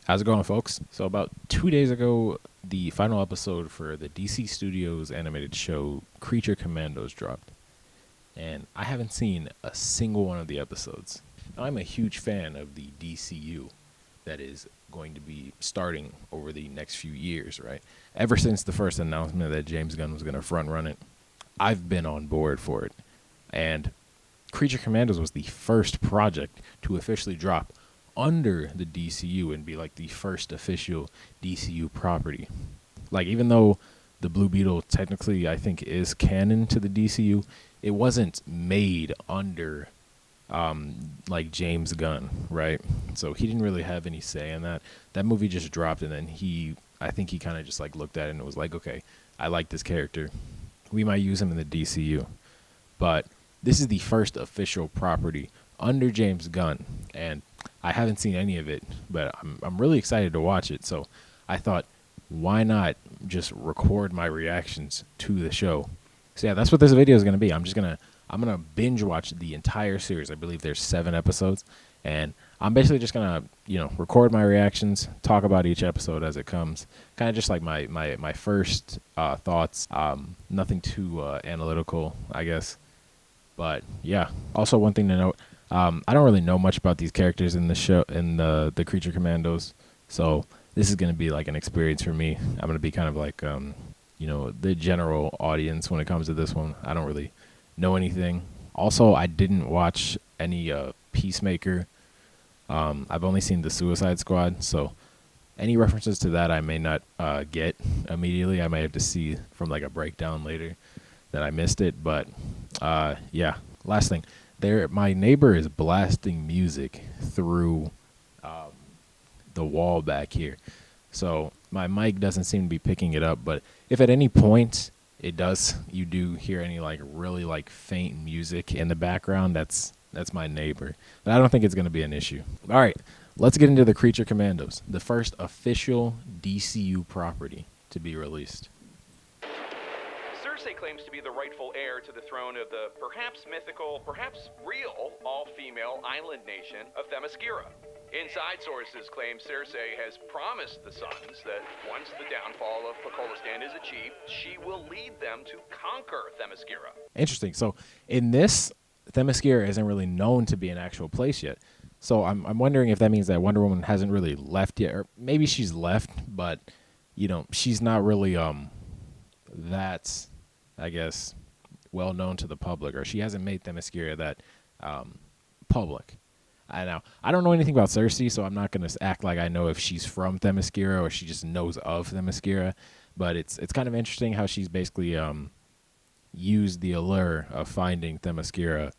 How's it going, folks? So about 2 days ago, the final episode for the DC Studios animated show Creature Commandos dropped, and I haven't seen a single one of the episodes. Now, I'm a huge fan of the DCU that is going to be starting over the next few years, right? Ever since the first announcement that James Gunn was going to front run it, I've been on board for it. And Creature Commandos was the first project to officially drop under the DCU and be like the first official DCU property. Like, even though the Blue Beetle technically I think is canon to the DCU, it wasn't made under like James Gunn, right? So he didn't really have any say in that. That movie just dropped, and then I think he kind of just like looked at it and was like, okay, I like this character. We might use him in the DCU. But this is the first official property under James Gunn, and I haven't seen any of it, but I'm really excited to watch it. So I thought, why not just record my reactions to the show? So yeah, that's what this video is going to be. I'm gonna binge watch the entire series. I believe there's 7 episodes, and I'm basically just gonna record my reactions, talk about each episode as it comes, kind of just like my first thoughts. Nothing too analytical, I guess. But yeah, also one thing to note, I don't really know much about these characters in the show, in the Creature Commandos, so this is going to be like an experience for me. I'm going to be kind of like, the general audience when it comes to this one. I don't really know anything. Also, I didn't watch any Peacemaker. I've only seen the Suicide Squad, so any references to that I may not get immediately. I might have to see from like a breakdown later that I missed it, but yeah. Last thing. My neighbor is blasting music through the wall back here. So my mic doesn't seem to be picking it up, but if at any point you do hear any like really like faint music in the background, that's my neighbor. But I don't think it's going to be an issue. All right, let's get into the Creature Commandos, the first official DCU property to be released. Cersei claims to be the rightful heir to the throne of the perhaps mythical, perhaps real, all-female island nation of Themyscira. Inside sources claim Cersei has promised the sons that once the downfall of Pokolistan is achieved, she will lead them to conquer Themyscira. Interesting. So in this, Themyscira isn't really known to be an actual place yet. So I'm wondering if that means that Wonder Woman hasn't really left yet, or maybe she's left, but she's not really that, I guess, well known to the public, or she hasn't made Themyscira that public. I don't know anything about Cersei, so I'm not going to act like I know if she's from Themyscira or she just knows of Themyscira. But it's kind of interesting how she's basically used the allure of finding Themyscira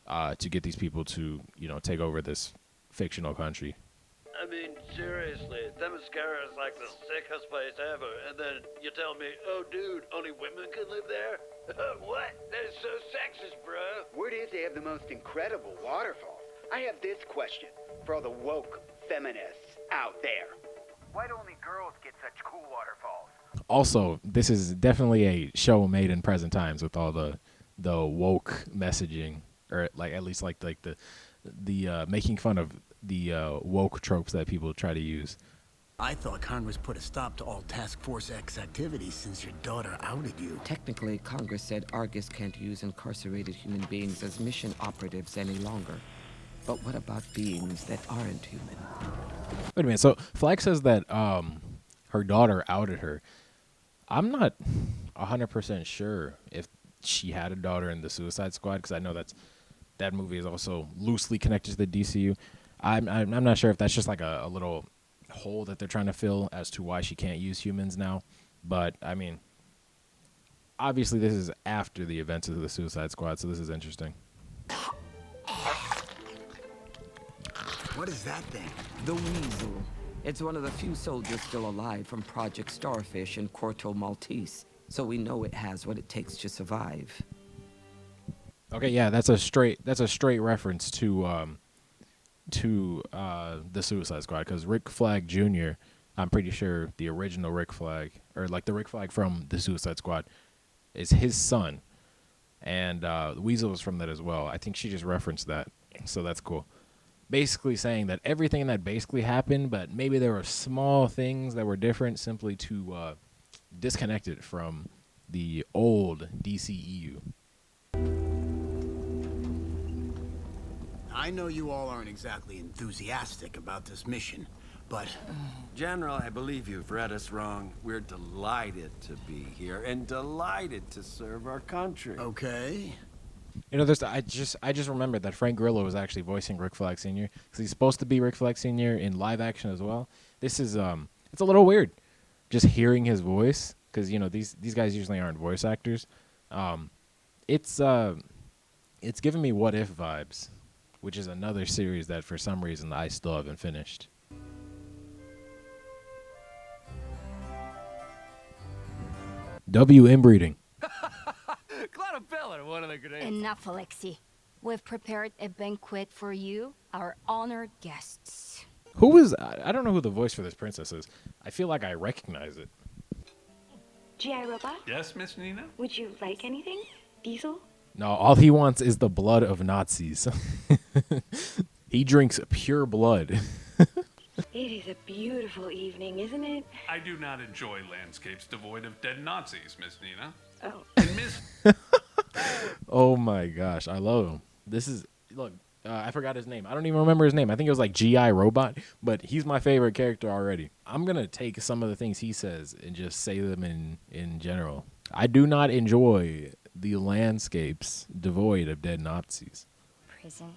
to get these people to take over this fictional country. I mean, seriously, Themyscira is like the sickest place ever, and then you tell me, oh, dude, only women can live there? What? That is so sexist, bro. Word is they have the most incredible waterfalls. I have this question for all the woke feminists out there. Why do only girls get such cool waterfalls? Also, this is definitely a show made in present times with all the woke messaging, or like at least like the making fun of the woke tropes that people try to use. I thought Congress put a stop to all Task Force X activities since your daughter outed you. Technically, Congress said Argus can't use incarcerated human beings as mission operatives any longer. But what about beings that aren't human? Wait a minute. So Flag says that her daughter outed her. I'm not 100% sure if she had a daughter in the Suicide Squad, because I know that movie is also loosely connected to the DCU. I'm not sure if that's just like a little hole that they're trying to fill as to why she can't use humans now. But I mean, obviously this is after the events of the Suicide Squad, so this is interesting. What is that thing? The Weasel. It's one of the few soldiers still alive from Project Starfish in Corto Maltese, so we know it has what it takes to survive. Okay, yeah, that's a straight reference to the Suicide Squad, because Rick Flag Jr., I'm pretty sure the original Rick Flag, or like the Rick Flag from the Suicide Squad, is his son, and the Weasel is from that as well. I think she just referenced that, so that's cool. basically saying that everything that basically happened, but maybe there were small things that were different simply to disconnect it from the old DCEU. I know you all aren't exactly enthusiastic about this mission, but General, I believe you've read us wrong. We're delighted to be here and delighted to serve our country. okay. You know, I just remembered that Frank Grillo was actually voicing Rick Flag Sr. because he's supposed to be Rick Flag Sr. in live action as well. This is it's a little weird, just hearing his voice because you know these guys usually aren't voice actors. It's giving me What If vibes, which is another series that for some reason I still haven't finished. W inbreeding. Enough, Alexi. We've prepared a banquet for you, our honored guests. Who is... I don't know who the voice for this princess is. I feel like I recognize it. G.I. Robot? Yes, Miss Nina? Would you like anything? Diesel? No, all he wants is the blood of Nazis. He drinks pure blood. It is a beautiful evening, isn't it? I do not enjoy landscapes devoid of dead Nazis, Miss Nina. Oh. And Miss... Oh my gosh, I love him. This is... Look, I forgot his name. I don't even remember his name. I think it was like G.I. Robot, but he's my favorite character already. I'm going to take some of the things he says and just say them in general. I do not enjoy the landscapes devoid of dead Nazis. Prison.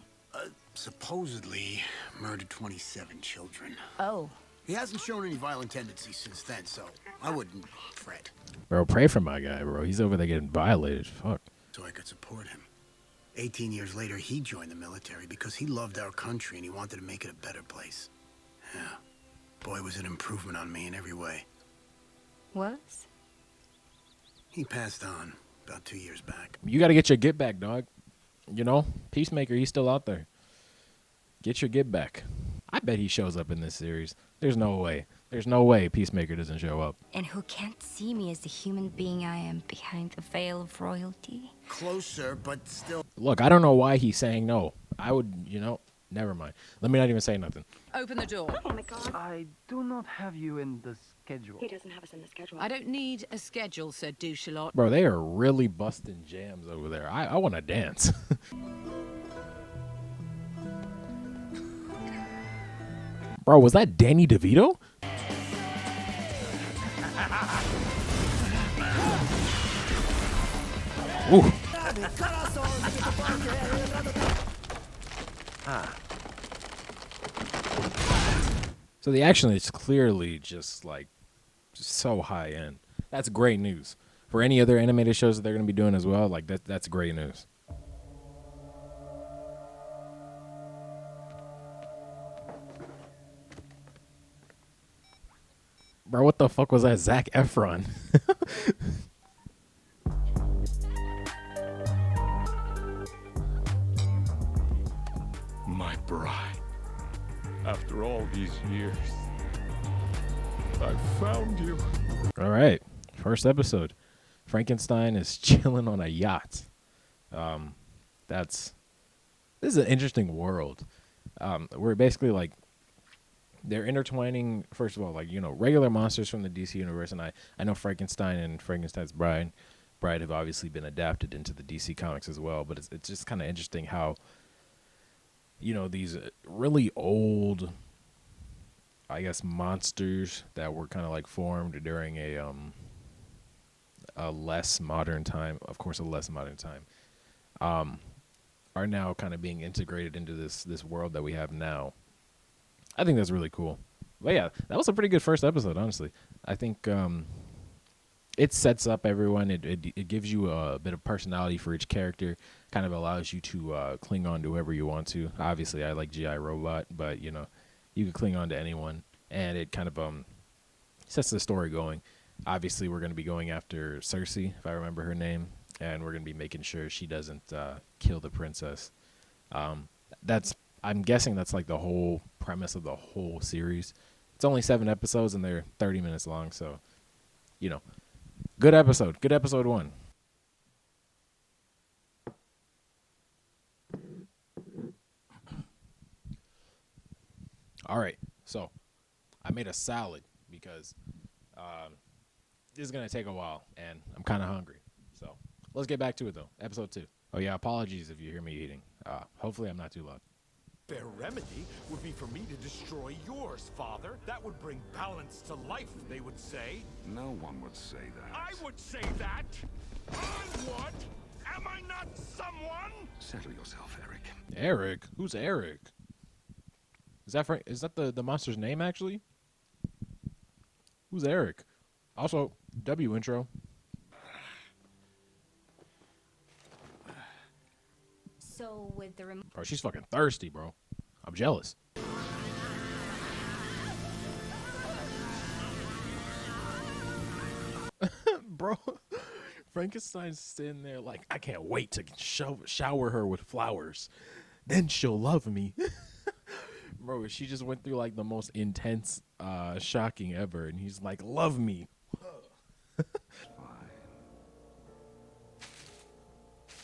Supposedly murdered 27 children. Oh. He hasn't shown any violent tendencies since then, so I wouldn't fret. Bro, pray for my guy, bro. He's over there getting violated. Fuck. So I could support him. 18 years later, he joined the military because he loved our country and he wanted to make it a better place. Yeah. Boy, was an improvement on me in every way. Was? He passed on about 2 years back. You got to get your get back, dog. You know, Peacemaker, he's still out there. Get your get back. I bet he shows up in this series. There's no way. There's no way Peacemaker doesn't show up. And who can't see me as the human being I am behind the veil of royalty? Closer, but still. Look, I don't know why he's saying no. I would, you know, never mind. Let me not even say nothing. Open the door. Oh my god. I do not have you in the schedule. He doesn't have us in the schedule. I don't need a schedule, said Douchelot. Bro, they are really busting jams over there. I want to dance. Bro, was that Danny DeVito? Ooh. So the action is clearly just like so high end. That's great news. For any other animated shows that they're going to be doing as well, like that's great news. Bro, what the fuck was that? Zac Efron. My bride. After all these years, I found you. All right. First episode. Frankenstein is chilling on a yacht. This is an interesting world. We're basically like, they're intertwining, first of all, like, you know, regular monsters from the DC universe. And I know Frankenstein and Frankenstein's bride have obviously been adapted into the DC comics as well. But it's just kind of interesting how, you know, these really old, I guess, monsters that were kind of like formed during a less modern time, of course, a less modern time, are now kind of being integrated into this world that we have now. I think that's really cool. But yeah, that was a pretty good first episode, honestly. I think it sets up everyone. It gives you a bit of personality for each character. Kind of allows you to cling on to whoever you want to. Obviously, I like G.I. Robot, but you know, you can cling on to anyone, and it kind of sets the story going. Obviously, we're going to be going after Cersei, if I remember her name, and we're going to be making sure she doesn't kill the princess. I'm guessing that's like the whole premise of the whole series. It's only 7 episodes, and they're 30 minutes long, so, you know, good episode. Good episode 1. All right, so I made a salad because this is gonna take a while, and I'm kind of hungry. So let's get back to it though. Episode 2. Oh yeah, apologies if you hear me eating. Hopefully I'm not too loud. Their remedy would be for me to destroy yours, Father. That would bring balance to life, they would say. No one would say that. I would say that! I would! Am I not someone? Settle yourself, Eric. Eric? Who's Eric? Is that the monster's name actually? Who's Eric? Also, W intro. So with the Bro, she's fucking thirsty, bro. I'm jealous. Bro, Frankenstein's sitting there like, I can't wait to shower her with flowers. Then she'll love me. Bro, she just went through like the most intense shocking ever, and he's like, love me.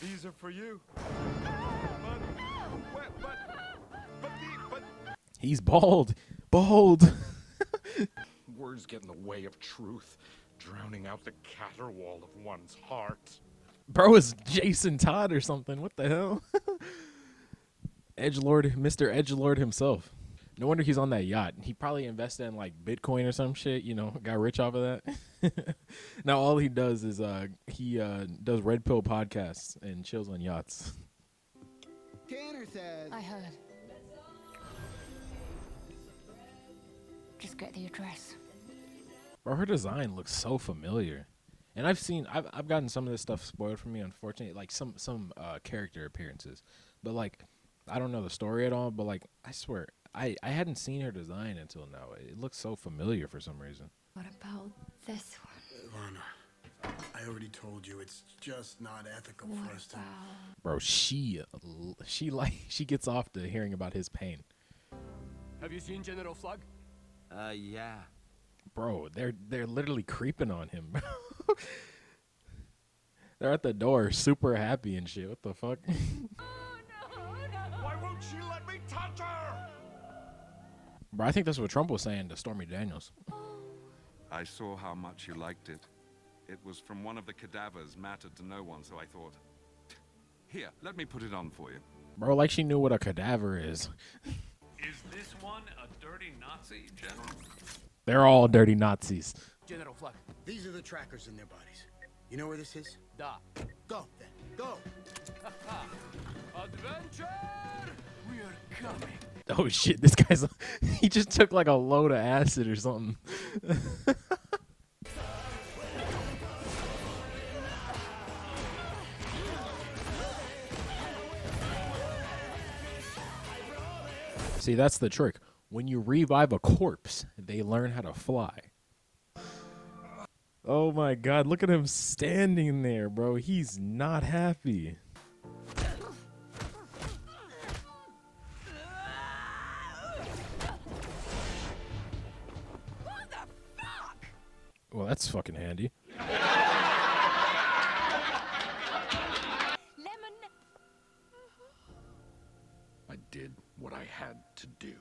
These are for you. But He's bald. Bald. words get in the way of truth, drowning out the caterwaul of one's heart. Bro is Jason Todd or something. What the hell? Edgelord, Mr. Edgelord himself. No wonder he's on that yacht. He probably invested in like Bitcoin or some shit, you know, got rich off of that. Now all he does is he does red pill podcasts and chills on yachts. Tanner says I heard. Just get the address. Bro, her design looks so familiar. And I've gotten some of this stuff spoiled for me, unfortunately, like some character appearances. But like I don't know the story at all, but like I swear I hadn't seen her design until now. It looks so familiar for some reason. What about this one? Lana, I already told you it's just not ethical for us to. Bro, she gets off to hearing about his pain. Have you seen General Flug? Yeah. Bro, they're literally creeping on him. They're at the door, super happy and shit. What the fuck? Why won't she let me touch her? Bro, I think that's what Trump was saying to Stormy Daniels. I saw how much you liked it. It was from one of the cadavers, mattered to no one, so I thought, here, let me put it on for you. Bro, like she knew what a cadaver is. Is this one a dirty Nazi, General? They're all dirty Nazis. General Flug. These are the trackers in their bodies. You know where this is? Da. Go, then. Go. Adventure! We're coming. Oh shit, this guy's he just took like a load of acid or something. See, that's the trick. When you revive a corpse, they learn how to fly. Oh my god, look at him standing there, bro. He's not happy. Well, that's fucking handy. I did what I had to do.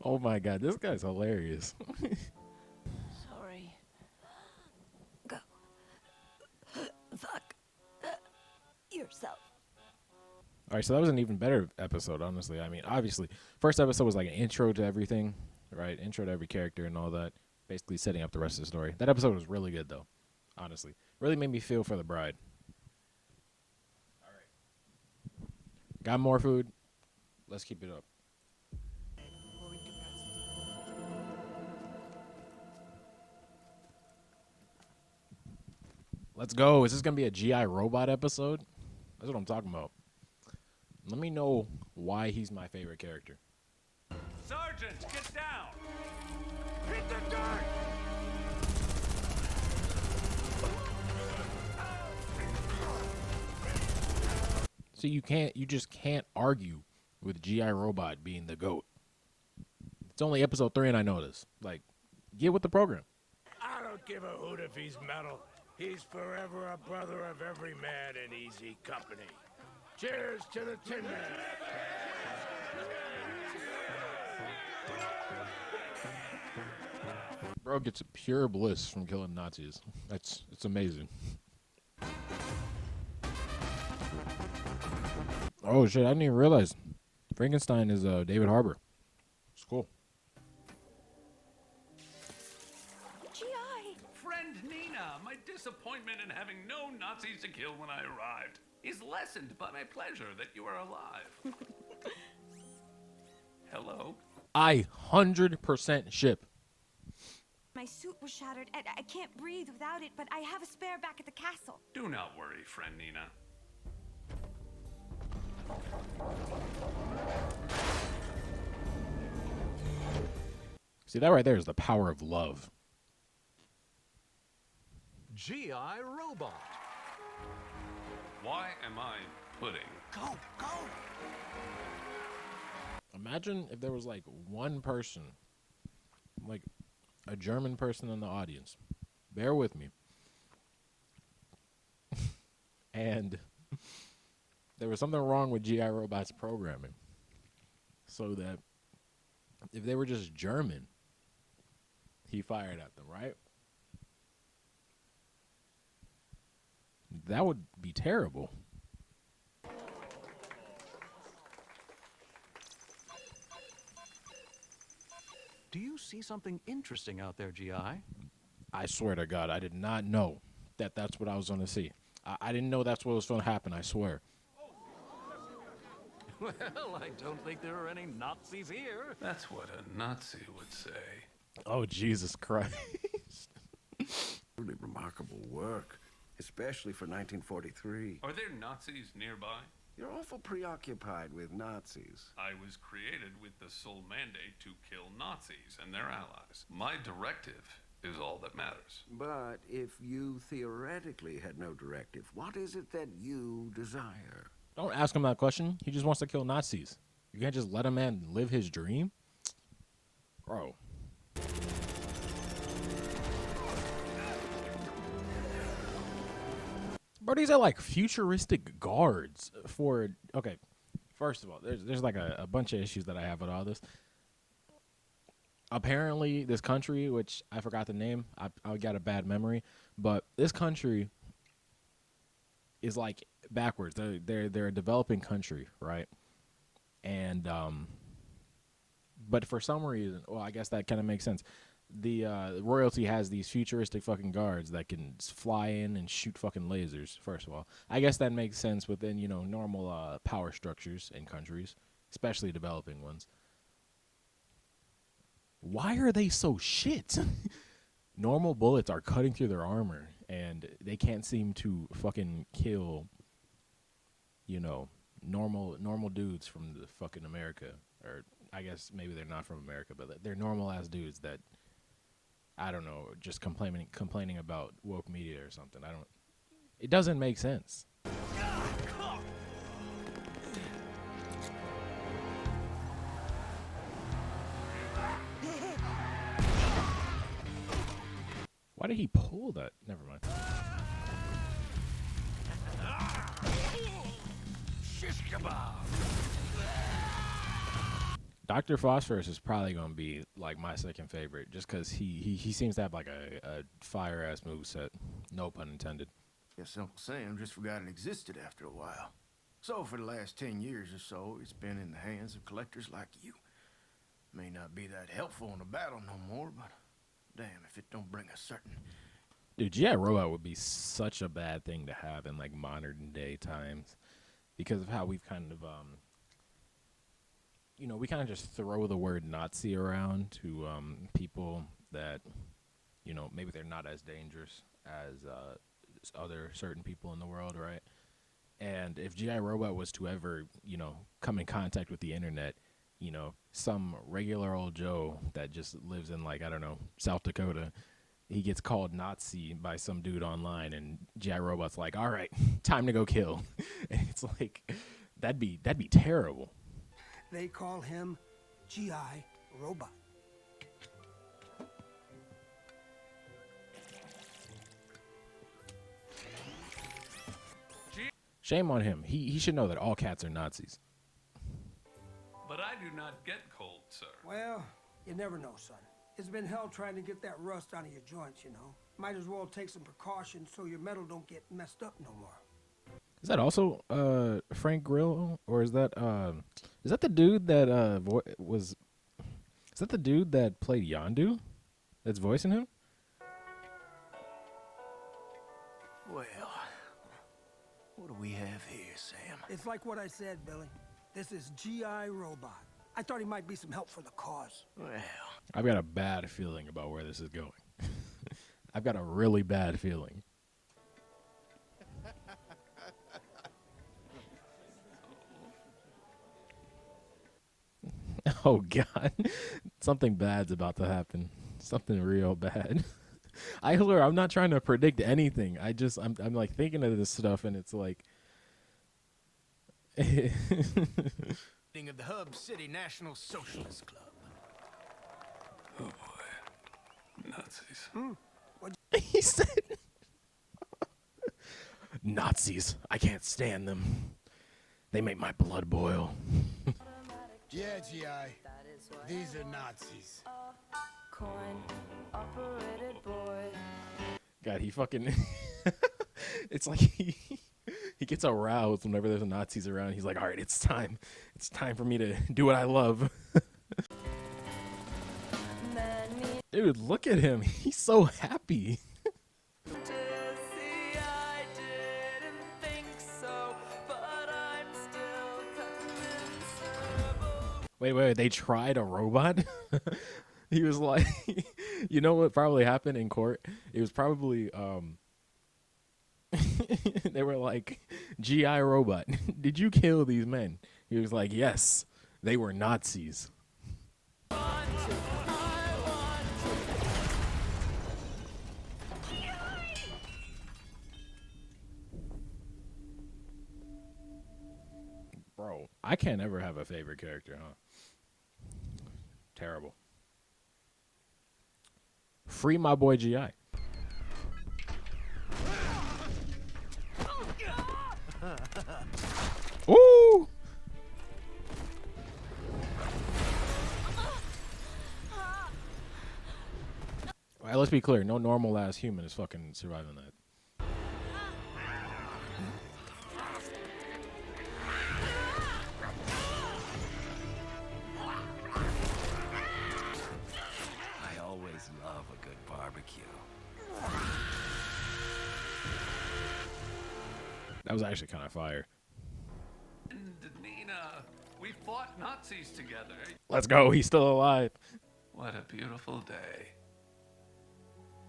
Oh my god, this guy's hilarious. Sorry. Go. Fuck. Yourself. Alright, so that was an even better episode, honestly. I mean, obviously, first episode was like an intro to everything, right? Intro to every character and all that. Basically setting up the rest of the story. That episode was really good, though. Honestly. Really made me feel for the bride. Alright. Got more food. Let's keep it up. Let's go. Is this going to be a GI robot episode? That's what I'm talking about. Let me know why he's my favorite character. Sergeant, get down! Hit the dirt! So you just can't argue with GI Robot being the GOAT. It's only episode 3 and I know this. Like, get with the program. I don't give a hoot if he's metal. He's forever a brother of every man in easy company. Cheers to the Tin Man. Bro gets pure bliss from killing Nazis. It's amazing. Oh shit! I didn't even realize Frankenstein is David Harbour. It's cool. G.I. Friend Nina, my disappointment in having no Nazis to kill when I arrived is lessened by my pleasure that you are alive. Hello? I 100% ship. My suit was shattered, and I can't breathe without it, but I have a spare back at the castle. Do not worry, friend Nina. See, that right there is the power of love. G.I. Robot. Why am I pudding? Go, go! Imagine if there was like one person, like a German person in the audience. Bear with me. And there was something wrong with G.I. Robot's programming. So that if they were just German, he fired at them, right? That would be terrible. Do you see something interesting out there, G.I.? I swear to God, I did not know that that's what I was going to see. I didn't know that's what was going to happen, I swear. Well, I don't think there are any Nazis here. That's what a Nazi would say. Oh, Jesus Christ. Really remarkable work, especially for 1943. Are there Nazis nearby? You're awful preoccupied with Nazis. I was created with the sole mandate to kill Nazis and their allies. My directive is all that matters. But if you theoretically had no directive, what is it that you desire? Don't ask him that question. He just wants to kill Nazis. You can't just let a man live his dream? Bro. Bro, these are like futuristic guards for... Okay, first of all, there's like a bunch of issues that I have with all this. Apparently, this country, which I forgot the name, I got a bad memory, but this country is like backwards. They're a developing country, right? And but for some reason, well, I guess that kind of makes sense. The royalty has these futuristic fucking guards that can fly in and shoot fucking lasers. First of all, I guess that makes sense within normal power structures in countries, especially developing ones. Why are they so shit? Normal bullets are cutting through their armor, and they can't seem to fucking kill, normal dudes from the fucking America. Or I guess maybe they're not from America, but they're normal ass dudes that, I don't know, just complaining about woke media or something. It doesn't make sense. Why did he pull that? Never mind. Shish kebab. Dr. Phosphorus is probably going to be like my second favorite, just because he seems to have like a fire ass moveset. No pun intended. Guess Uncle Sam just forgot it existed after a while. So for the last 10 years or so, it's been in the hands of collectors like you. May not be that helpful in a battle no more, but damn if it don't bring a certain... Dude, G.I. Robot would be such a bad thing to have in like modern day times, because of how we've kind of we kind of just throw the word Nazi around to people that maybe they're not as dangerous as other certain people in the world, right? And if G.I. Robot was to ever come in contact with the internet, some regular old Joe that just lives in like, I don't know, South Dakota, he gets called Nazi by some dude online, and G.I. Robot's like, all right, time to go kill. And it's like, that'd be terrible. They call him G.I. Robot. Shame on him. He should know that all cats are Nazis. But I do not get cold, sir. Well, you never know, son. It's been hell trying to get that rust out of your joints, you know. Might as well take some precautions so your metal don't get messed up no more. Is that also Frank Grillo, or is that the dude that was? Is that the dude that played Yondu? That's voicing him? Well, what do we have here, Sam? It's like what I said, Billy. This is G.I. Robot. I thought he might be some help for the cause. Well, I've got a bad feeling about where this is going. I've got a really bad feeling. Oh God, something bad's about to happen. Something real bad. I'm not trying to predict anything. I'm like thinking of this stuff, and it's like. Of the Hub City National Socialist Club. Oh boy. Nazis. He said Nazis. I can't stand them. They make my blood boil. Yeah, G.I. These are Nazis. God, he fucking. It's like he gets aroused whenever there's Nazis around. He's like, all right, it's time. It's time for me to do what I love. Dude, look at him. He's so happy. Wait, they tried a robot? He was like, you know what probably happened in court? It was probably, they were like, G.I. Robot, did you kill these men? He was like, yes, they were Nazis. Bro, I can't ever have a favorite character, huh? Terrible. Free my boy G.I. Ooh! All right, let's be clear. No normal ass human is fucking surviving that. I always love a good barbecue. That was actually kind of fire. And Nina, we fought Nazis together. Let's go. He's still alive. What a beautiful day.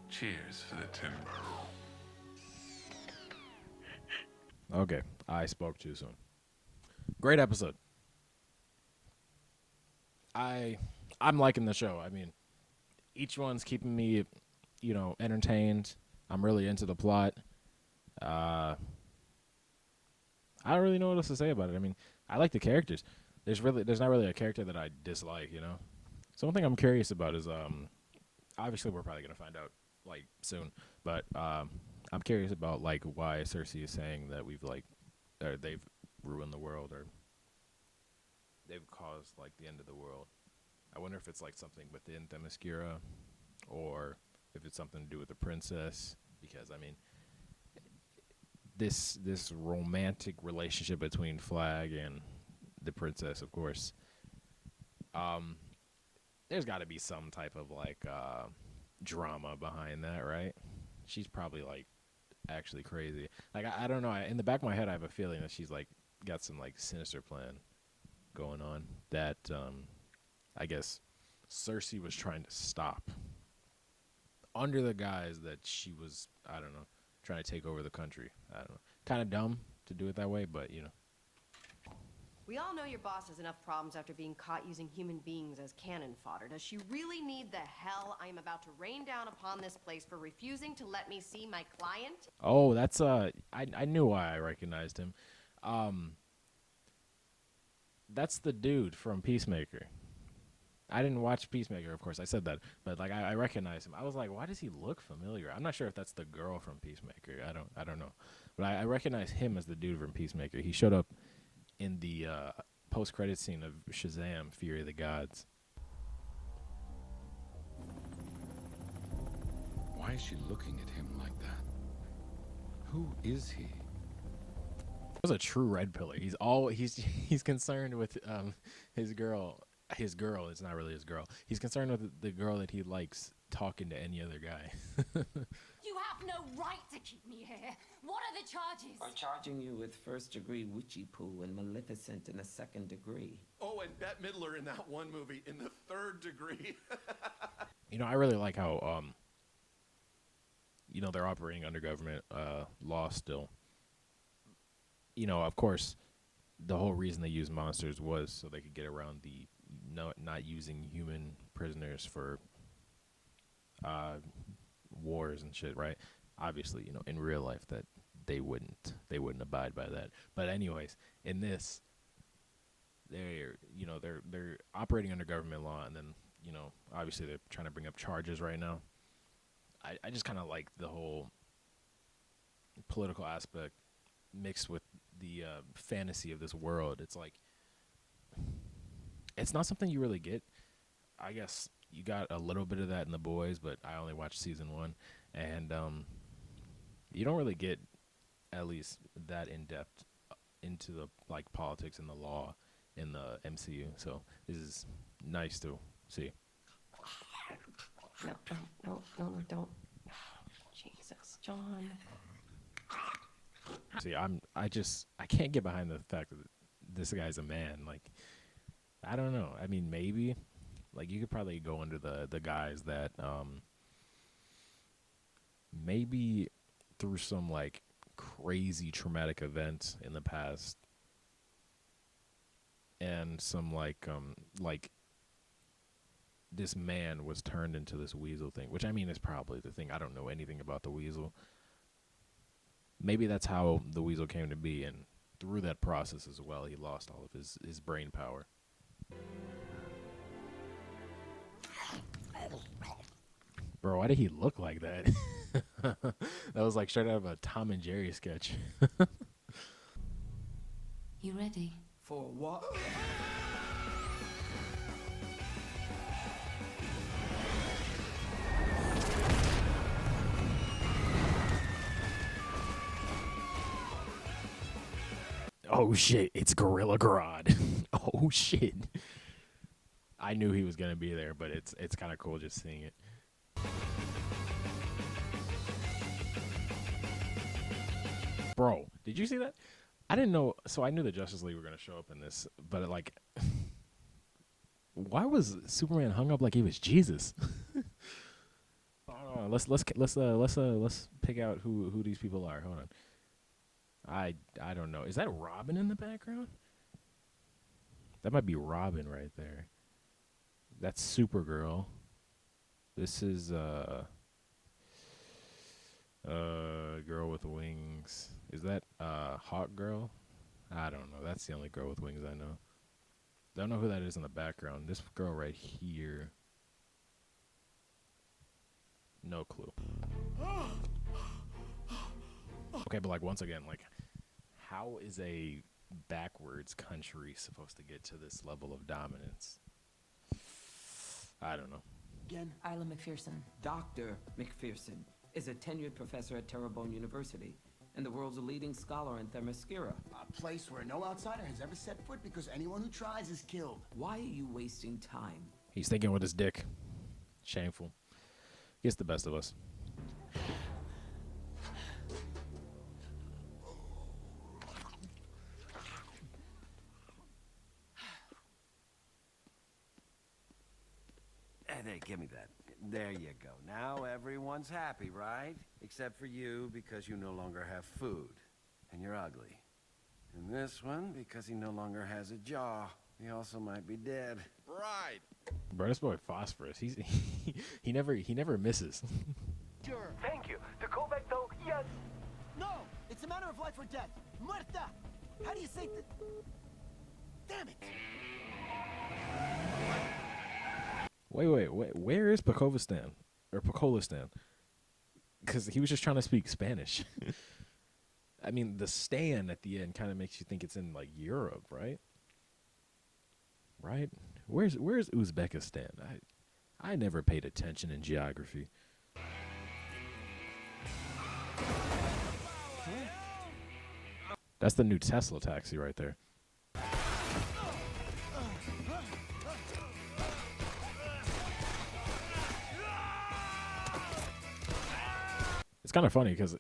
Cheers for the timber. Okay, I spoke too soon. Great episode. I'm liking the show. I mean, each one's keeping me, entertained. I'm really into the plot. I don't really know what else to say about it. I mean, I like the characters. There's not really a character that I dislike, So one thing I'm curious about is obviously we're probably gonna find out like soon, but I'm curious about like why Cersei is saying that they've ruined the world or they've caused like the end of the world. I wonder if it's like something within Themyscira or if it's something to do with the princess, because I mean this romantic relationship between Flag and the princess, of course. There's got to be some type of like drama behind that, right? She's probably like actually crazy. Like I don't know. In the back of my head, I have a feeling that she's like got some like sinister plan going on that I guess Cersei was trying to stop under the guise that she was, I don't know, trying to take over the country. I don't know. Kind of dumb to do it that way, but We all know your boss has enough problems after being caught using human beings as cannon fodder. Does she really need the hell I am about to rain down upon this place for refusing to let me see my client? Oh, that's I knew why I recognized him. That's the dude from Peacemaker. I didn't watch Peacemaker, of course. I said that, but like I recognize him. I was like, why does he look familiar? I'm not sure if that's the girl from Peacemaker. I don't know, but I recognize him as the dude from Peacemaker. He showed up in the post-credit scene of Shazam: Fury of the Gods. Why is she looking at him like that? Who is he? Was a true red pillar. He's concerned with his girl. His girl. It's not really his girl. He's concerned with the girl that he likes talking to any other guy. You have no right to keep me here. What are the charges? I'm charging you with first-degree witchy poo and Maleficent in the second degree. Oh, and Bette Midler in that one movie in the third degree. You know, I really like how you know, they're operating under government law still. You know, of course, the whole reason they used monsters was so they could get around the not using human prisoners for wars and shit, right? Obviously, you know, in real life that they wouldn't abide by that. But anyways, in this, they're operating under government law, and then, you know, obviously they're trying to bring up charges right now. I just kind of like the whole political aspect mixed with the fantasy of this world. It's like, it's not something you really get. I guess you got a little bit of that in The Boys, but I only watched season 1, and you don't really get at least that in depth into the like politics and the law in the MCU. So this is nice to see. No, don't. Jesus, John. See, I can't get behind the fact that this guy's a man. Like, I don't know. I mean, maybe, like, you could probably go under the guys that maybe through some like crazy traumatic event in the past and some like this man was turned into this weasel thing, which I mean is probably the thing. I don't know anything about the weasel. Maybe that's how the weasel came to be, and through that process as well, he lost all of his brain power. Bro, why did he look like that? That was like straight out of a Tom and Jerry sketch. You ready? For what? Oh shit, it's Gorilla Grodd. Oh shit. I knew he was gonna be there, but it's kind of cool just seeing it. Bro, did you see that? I didn't know. So I knew the Justice League were gonna show up in this, but like, why was Superman hung up like he was Jesus? Let's pick out who these people are. Hold on. I don't know. Is that Robin in the background? That might be Robin right there. That's Supergirl. This is girl with wings. Is that Hawk Girl? I don't know. That's the only girl with wings I know. Don't know who that is in the background. This girl right here. No clue. Okay, but like once again, like, how is a backwards country supposed to get to this level of dominance? I don't know. Again, Isla McPherson. Dr. McPherson is a tenured professor at Terrebonne University and the world's leading scholar in Themyscira. A place where no outsider has ever set foot because anyone who tries is killed. Why are you wasting time? He's thinking with his dick. Shameful. Gets the best of us. There, give me that. There you go. Now everyone's happy, right? Except for you, because you no longer have food. And you're ugly. And this one, because he no longer has a jaw. He also might be dead. Right. Bro, this boy Phosphorus. He never misses. Sure. Thank you. The callback, though, yes. No, it's a matter of life or death. Muerta. How do you say that? Damn it. Wait. Where is Pakovistan? Or Pakolistan? Because he was just trying to speak Spanish. I mean, the Stan at the end kind of makes you think it's in, like, Europe, right? Right? Where's Uzbekistan? I never paid attention in geography. That's the new Tesla taxi right there. It's kind of funny because,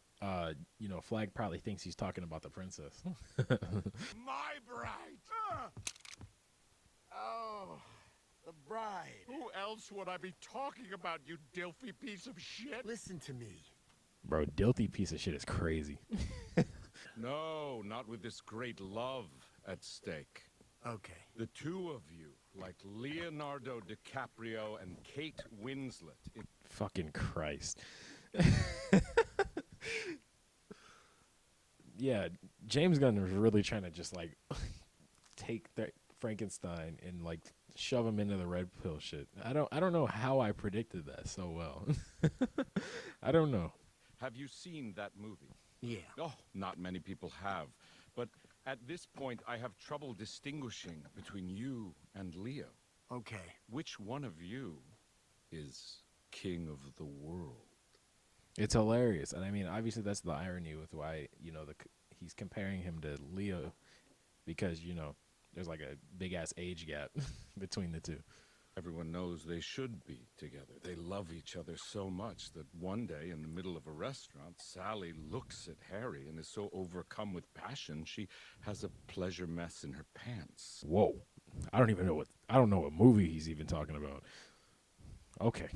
Flag probably thinks he's talking about the princess. My bride! Oh, the bride. Who else would I be talking about, you dilfy piece of shit? Listen to me. Bro, Dilthy piece of shit is crazy. No, not with this great love at stake. Okay. The two of you, like Leonardo DiCaprio and Kate Winslet. Fucking Christ. Yeah, James Gunn was really trying to just like take Frankenstein and like shove him into the red pill shit. I don't know how I predicted that so well. I don't know. Have you seen that movie? Yeah. Oh, not many people have. But at this point, I have trouble distinguishing between you and Leo. Okay. Which one of you is king of the world? It's hilarious, and I mean, obviously that's the irony with why he's comparing him to Leo, because there's like a big ass age gap between the two. Everyone knows they should be together. They love each other so much that one day in the middle of a restaurant, Sally looks at Harry and is so overcome with passion she has a pleasure mess in her pants. Whoa, I don't know what movie he's even talking about. Okay,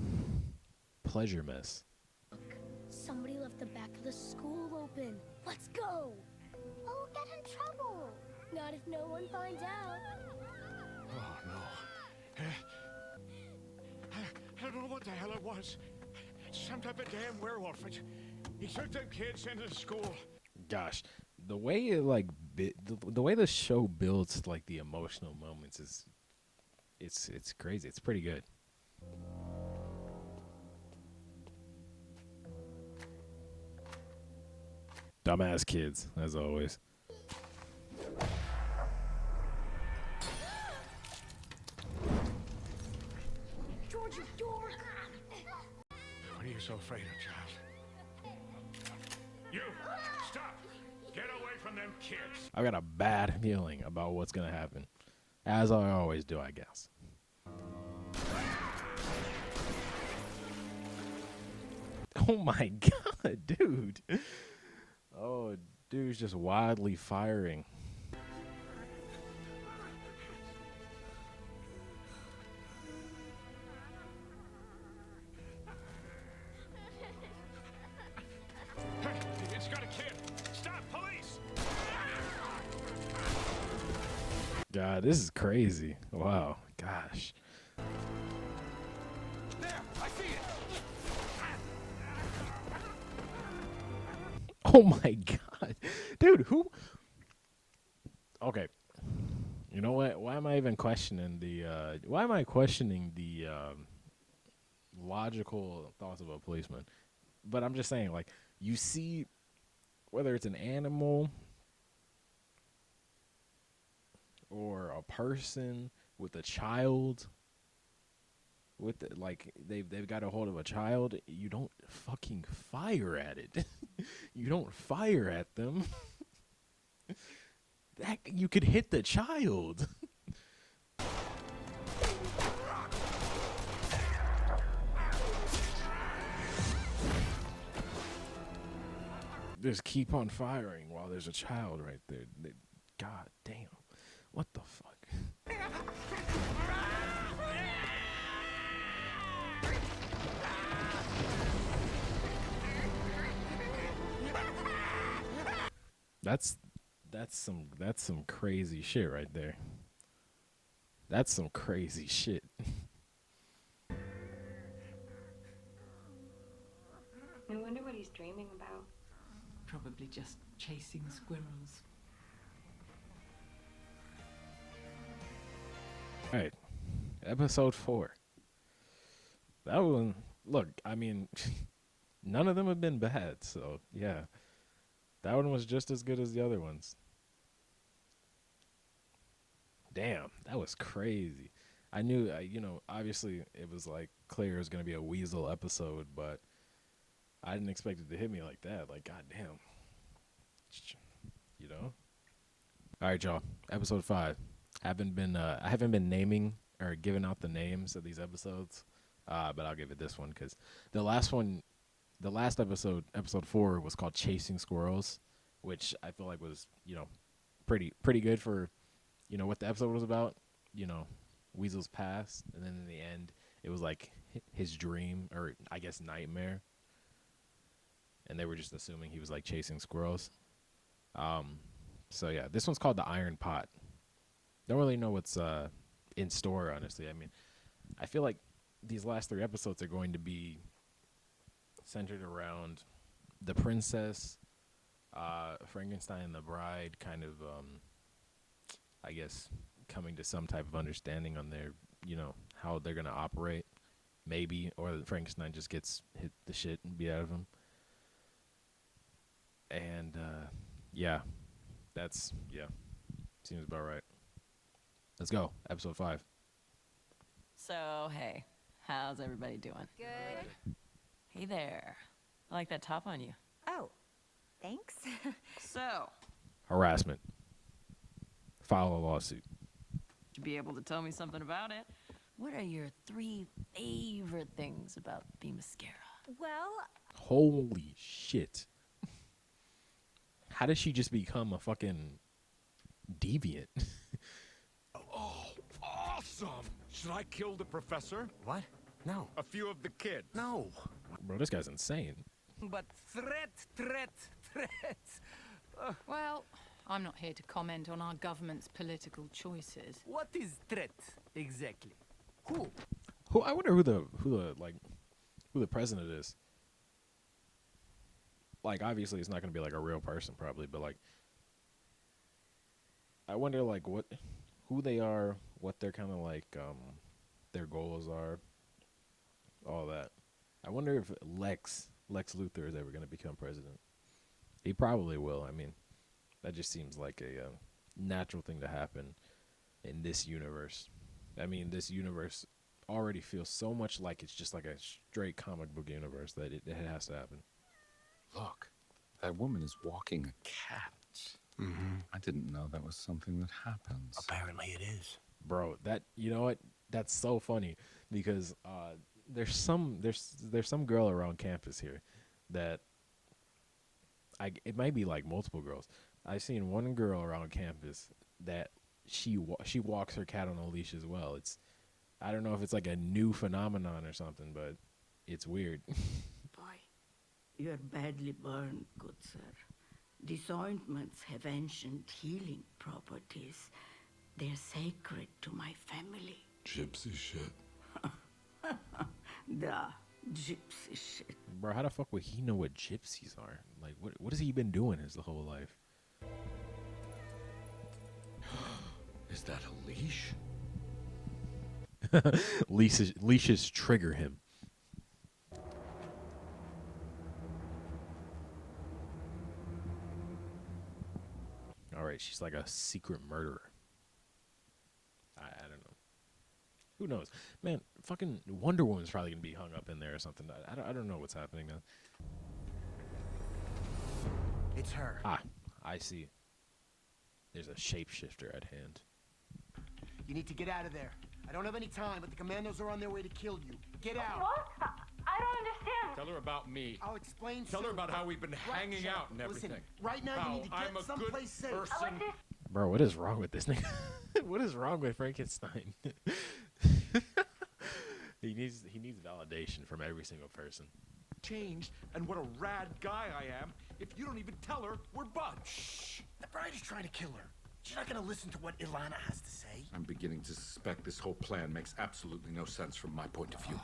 pleasure mess. Somebody left the back of the school open. Let's go. I'll get in trouble. Not if no one finds out. Oh, no. I don't know what the hell it was. Some type of damn werewolf. He took them kids into the school. Gosh, the way it the way the show builds like the emotional moments is, it's crazy. It's pretty good. Dumbass kids, as always. George, you dork! What are you so afraid of, child? You! Stop! Get away from them kids! I got a bad feeling about what's gonna happen, as I always do, I guess. Oh my god, dude! Oh, dude's just wildly firing. Hey, it's got a kid! Stop, police! God, this is crazy. Wow, gosh. There, I see it! Oh my god. Dude, who? Okay. You know what? Why am I even questioning the logical thoughts of a policeman? But I'm just saying, like, you see, whether it's an animal or a person with a child, they've got a hold of a child, you don't fucking fire at it. You don't fire at them. You could hit the child. Just keep on firing while there's a child right there. God damn. What the fuck? That's some crazy shit right there. That's some crazy shit. I wonder what he's dreaming about. Probably just chasing squirrels. All right, episode 4. That one, look, I mean, none of them have been bad, so yeah. That one was just as good as the other ones. Damn, that was crazy. I knew, obviously it was like clear it was going to be a Weasel episode, but I didn't expect it to hit me like that. Like, goddamn. you know. All right, y'all. Episode 5. I haven't been naming or giving out the names of these episodes, but I'll give it this one because the last episode, episode 4, was called Chasing Squirrels, which I feel like was, pretty good for, what the episode was about. Weasel's past, and then in the end, it was like his dream, or I guess nightmare. And they were just assuming he was like chasing squirrels. So yeah, this one's called The Iron Pot. Don't really know what's in store, honestly. I mean, I feel like these last 3 episodes are going to be centered around the princess, Frankenstein and the bride, kind of, I guess, coming to some type of understanding on their, how they're going to operate, maybe, or Frankenstein just gets hit the shit and beat out of him. And, seems about right. Let's go. Episode 5. So, hey, how's everybody doing? Good. Hey there. I like that top on you. Oh, thanks. So, Harassment. File a lawsuit. to be able to tell me something about it. What are your 3 favorite things about the mascara? Well, Holy shit. How did she just become a fucking deviant? Oh, awesome! Should I kill the professor? What? No. A few of the kids? No. Bro, this guy's insane. But threat. Well, I'm not here to comment on our government's political choices. What is threat exactly? Who? I wonder who the president is. Like, obviously it's not going to be like a real person probably, but like I wonder like who they are, what their kind of like their goals are, all that. I wonder if Lex Luthor is ever going to become president. He probably will. I mean, that just seems like a natural thing to happen in this universe. I mean, this universe already feels so much like it's just like a straight comic book universe that it has to happen. Look, that woman is walking a cat. Mm-hmm. I didn't know that was something that happens. Apparently it is. Bro, you know what? That's so funny because there's some girl around campus here that it might be like multiple girls. I've seen one girl around campus that she walks her cat on a leash as well. I don't know if it's like a new phenomenon or something, but it's weird. Boy, you're badly burned, good sir. These ointments have ancient healing properties. They're sacred to my family. Gypsy shit. The gypsy shit. Bro, how the fuck would he know what gypsies are? Like, what has he been doing his whole life? Is that a leash? Leashes trigger him. All right, she's like a secret murderer. I don't know. Who knows? Man, fucking Wonder Woman's probably going to be hung up in there or something. I don't know what's happening now. It's her. Ah, I see. There's a shapeshifter at hand. You need to get out of there. I don't have any time, but the commandos are on their way to kill you. Get out. What? I don't understand. Tell her about me. I'll explain Tell her soon. about how we've been hanging out and everything. Listen, right now you need to How get I'm a someplace good safe. person. Bro, what is wrong with this nigga? What is wrong with Frankenstein? He needs validation from every single person. Changed, and what a rad guy I am. If you don't even tell her, we're buds. Shh. The bride is trying to kill her. She's not going to listen to what Ilana has to say. I'm beginning to suspect this whole plan makes absolutely no sense from my point of view.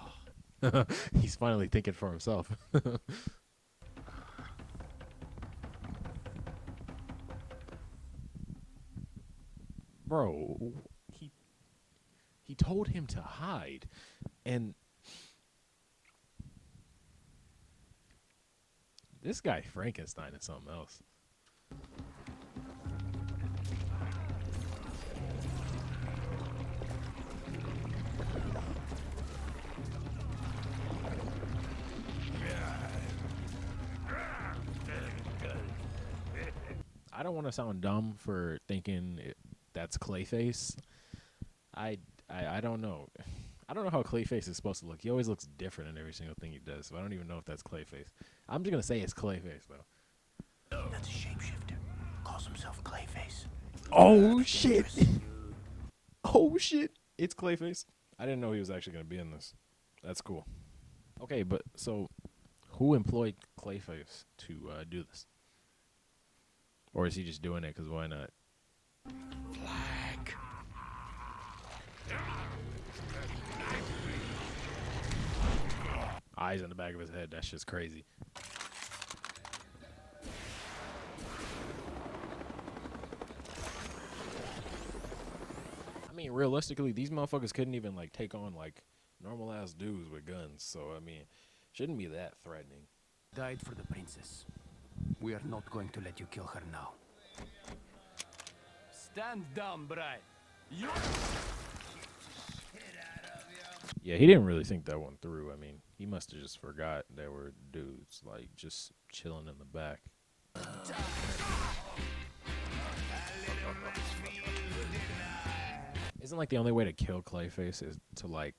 He's finally thinking for himself. Bro, he told him to hide, and this guy Frankenstein is something else. don't want to sound dumb for thinking that's Clayface. I don't know. I don't know how Clayface is supposed to look. He always looks different in every single thing he does, so I don't even know if that's Clayface. I'm just gonna say it's Clayface though. That's a shapeshifter. Calls himself Clayface. Oh shit! Oh shit! It's Clayface. I didn't know he was actually gonna be in this. That's cool. Okay, but so who employed Clayface to do this? Or is he just doing it because why not? Flag. Eyes on the back of his head. That's just crazy. I mean, realistically, these motherfuckers couldn't even like take on like normal ass dudes with guns. So I mean, shouldn't be that threatening. Died for the princess. We are not going to let you kill her now. Stand down, bride. You. Yeah, he didn't really think that one through. I mean, he must have just forgot there were dudes like just chilling in the back. Isn't like the only way to kill Clayface is to like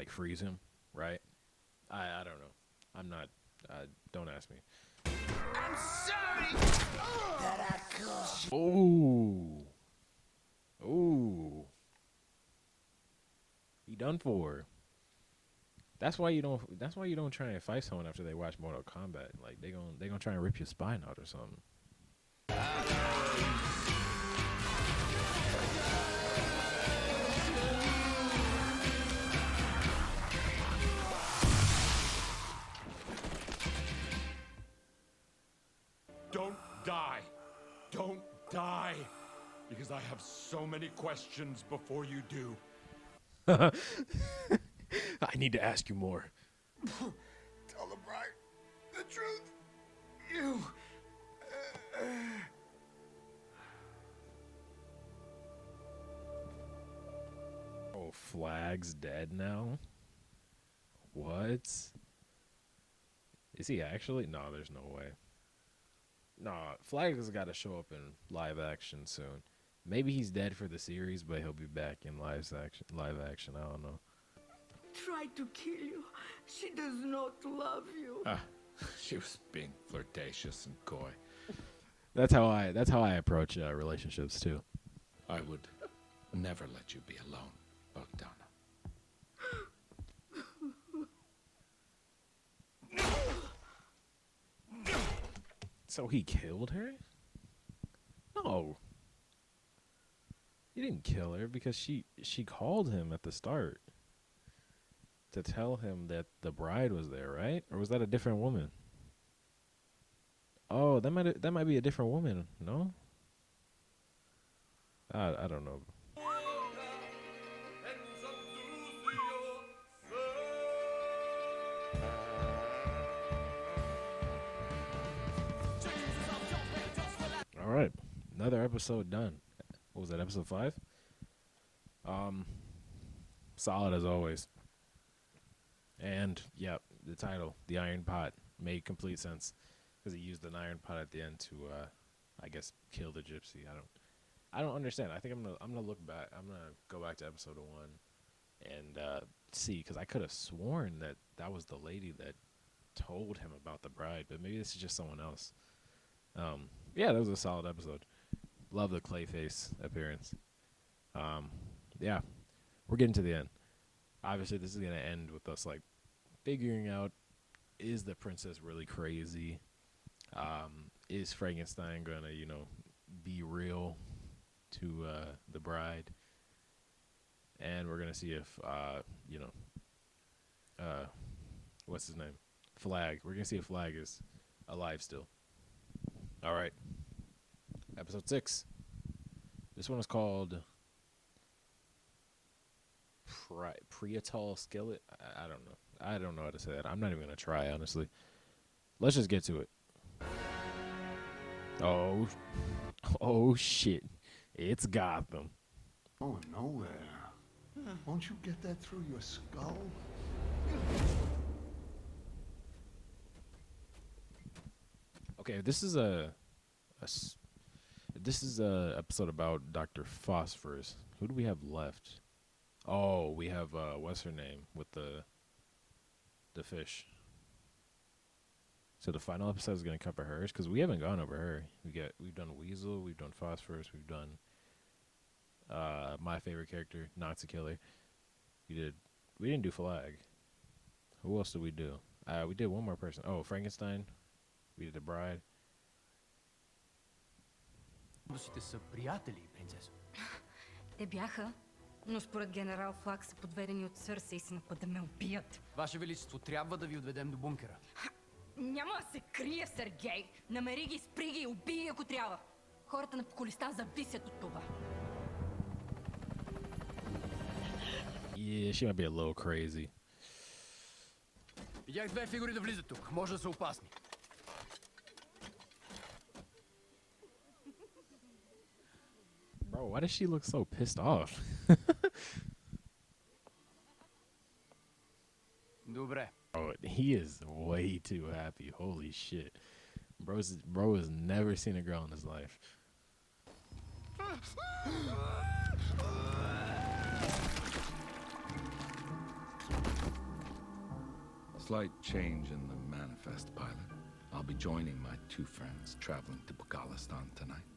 freeze him, right? I don't know. I'm not. Don't ask me. I'm sorry that I caused you. Ooh. Ooh. He done for. That's why you don't try and fight someone after they watch Mortal Kombat. Like they gonna try and rip your spine out or something. Don't die. Don't die. Because I have so many questions before you do. I need to ask you more. Tell the bride the truth. You. Oh, Flag's dead now? What? Is he actually? No, there's no way. Nah, Flag has got to show up in live action soon. Maybe he's dead for the series, but he'll be back in live action. I don't know. Tried to kill you. She does not love you. She was being flirtatious and coy. That's how I approach relationships too. I would never let you be alone, Bogdana. So he killed her? No. He didn't kill her because she called him at the start to tell him that the bride was there, right? Or was that a different woman? Oh, that might be a different woman, no? I don't know. All right, another episode done. What was that, episode 5? Solid as always. And yeah, the title, The Iron Pot, made complete sense because he used an iron pot at the end to, I guess, kill the gypsy. I don't understand. I think I'm gonna look back. I'm gonna go back to episode 1 and see, because I could have sworn that was the lady that told him about the bride, but maybe this is just someone else. Yeah, that was a solid episode. Love the Clayface appearance. Yeah, we're getting to the end. Obviously, this is going to end with us, like, figuring out, is the princess really crazy? Is Frankenstein going to, be real to the bride? And we're going to see if, what's his name? Flag. We're going to see if Flag is alive still. All right. Episode 6. This one is called Preatal Skillet. I don't know. I don't know how to say that. I'm not even going to try, honestly. Let's just get to it. Oh shit. It's Gotham. Going nowhere. Won't you get that through your skull? Okay, this is a This is a episode about Dr. Phosphorus. Who do we have left? Oh, we have what's her name with the fish. So the final episode is gonna cover hers because we haven't gone over her. We've done Weasel, we've done Phosphorus, we've done my favorite character, Nazi Killer. We didn't do Flag. Who else did we do? We did one more person. Oh, Frankenstein. We did the Bride. Са приятели, принцесо. Те бяха, но според генерал Флаг са подведени от Сърсе и се напът да ме убият. Ваше Величество, трябва да ви отведем до бункера. Няма да се крие, Сергей! Намери ги, спри ги и убий ги, ако трябва! Хората на Поколиста зависят от това. Yeah, she might be a little crazy. Видях две фигури да влизат тук. Може да са опасни. Bro, why does she look so pissed off? Добре. Oh, he is way too happy. Holy shit. Bro has never seen a girl in his life. Slight change in the manifest, pilot. I'll be joining my two friends traveling to Bukalistan tonight.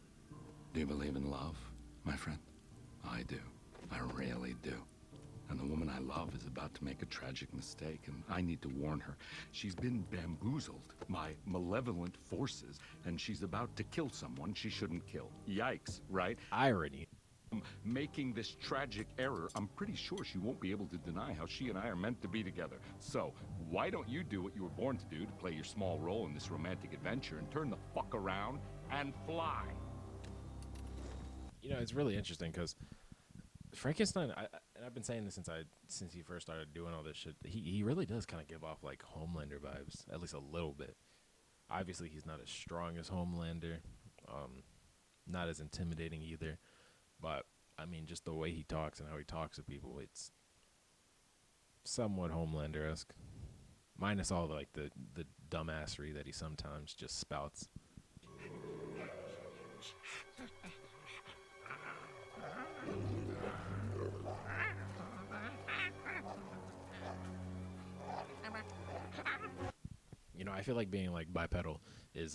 Do you believe in love, my friend? I do. I really do. And the woman I love is about to make a tragic mistake, and I need to warn her. She's been bamboozled by malevolent forces, and she's about to kill someone she shouldn't kill. Yikes, right? Irony. Making this tragic error, I'm pretty sure she won't be able to deny how she and I are meant to be together. So, why don't you do what you were born to do to play your small role in this romantic adventure and turn the fuck around and fly? You know, it's really interesting because Frankenstein, and I've been saying this since he first started doing all this shit, he really does kind of give off like Homelander vibes, at least a little bit. Obviously, he's not as strong as Homelander, not as intimidating either. But, I mean, just the way he talks and how he talks to people, it's somewhat Homelander-esque. Minus all the dumbassery that he sometimes just spouts. You know, I feel like being, like, bipedal is,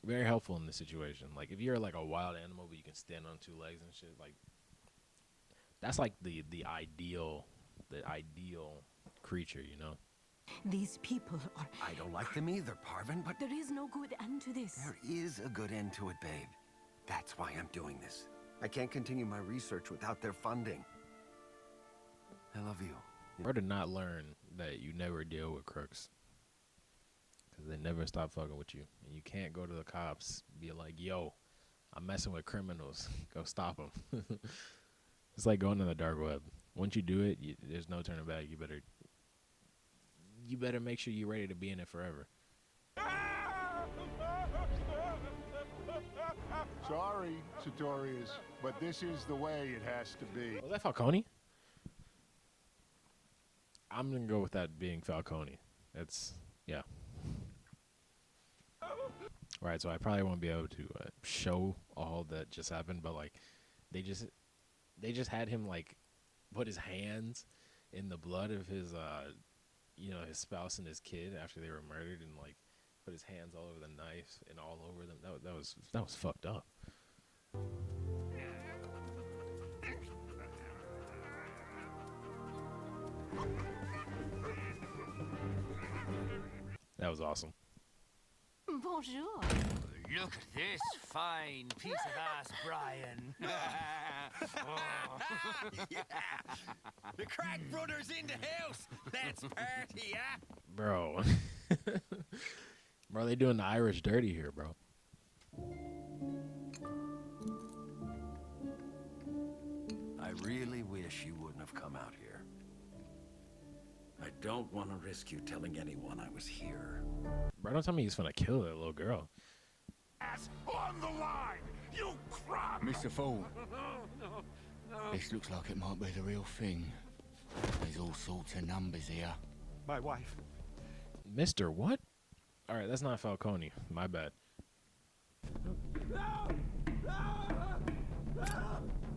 very helpful in this situation. Like, if you're like a wild animal but you can stand on two legs and shit, like that's like the ideal creature, you know? These people are... I don't like them either, Parvin, but... There is no good end to this. There is a good end to it, babe. That's why I'm doing this. I can't continue my research without their funding. I love you. Or to not learn that you never deal with crooks. They never stop fucking with you, and you can't go to the cops be like, yo, I'm messing with criminals, go stop them. It's like going on the dark web. Once you do it, there's no turning back. You better make sure you're ready to be in it forever. Sorry, Sartorius, but this is the way it has to be. Was that Falcone? I'm gonna go with that being Falcone. It's, yeah. Right, so I probably won't be able to show all that just happened, but like they just had him like put his hands in the blood of his his spouse and his kid after they were murdered, and like put his hands all over the knife and all over them. That was fucked up. That was awesome. Bonjour. Look at this fine piece of ass, Brian. Yeah. The Crack Brothers in the house. Let's party, yeah? Bro. Bro, they doing the Irish dirty here, bro. I really wish you wouldn't have come out here. I don't want to risk you telling anyone I was here. Bro, don't tell me he's gonna kill that little girl. Ass on the line, you crap! Mr. Fool, this looks like it might be the real thing. There's all sorts of numbers here. My wife. Mr. What? Alright, that's not Falcone. My bad.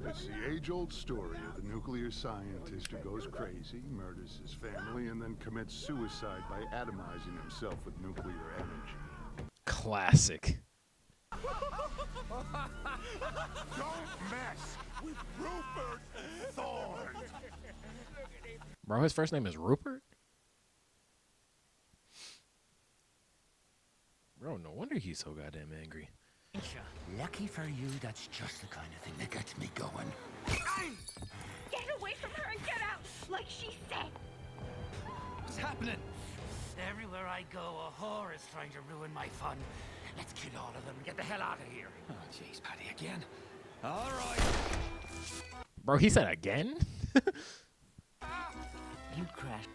It's the age-old story of the nuclear scientist who goes crazy, murders his family, and then commits suicide by atomizing himself with nuclear energy. Classic. Don't mess with Rupert Thorne. Bro, his first name is Rupert? Bro, no wonder he's so goddamn angry. Lucky for you, that's just the kind of thing that gets me going. Get away from her and get out, like she said. What's happening? Everywhere I go, a whore is trying to ruin my fun. Let's kill all of them and get the hell out of here. Oh, jeez, Paddy, again. All right. Bro, he said again? You crashed.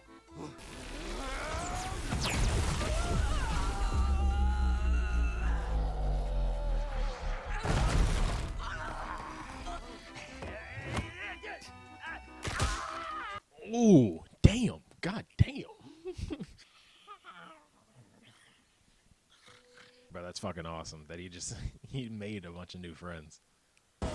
Ooh, damn. God damn. Bro, that's fucking awesome that he made a bunch of new friends. Who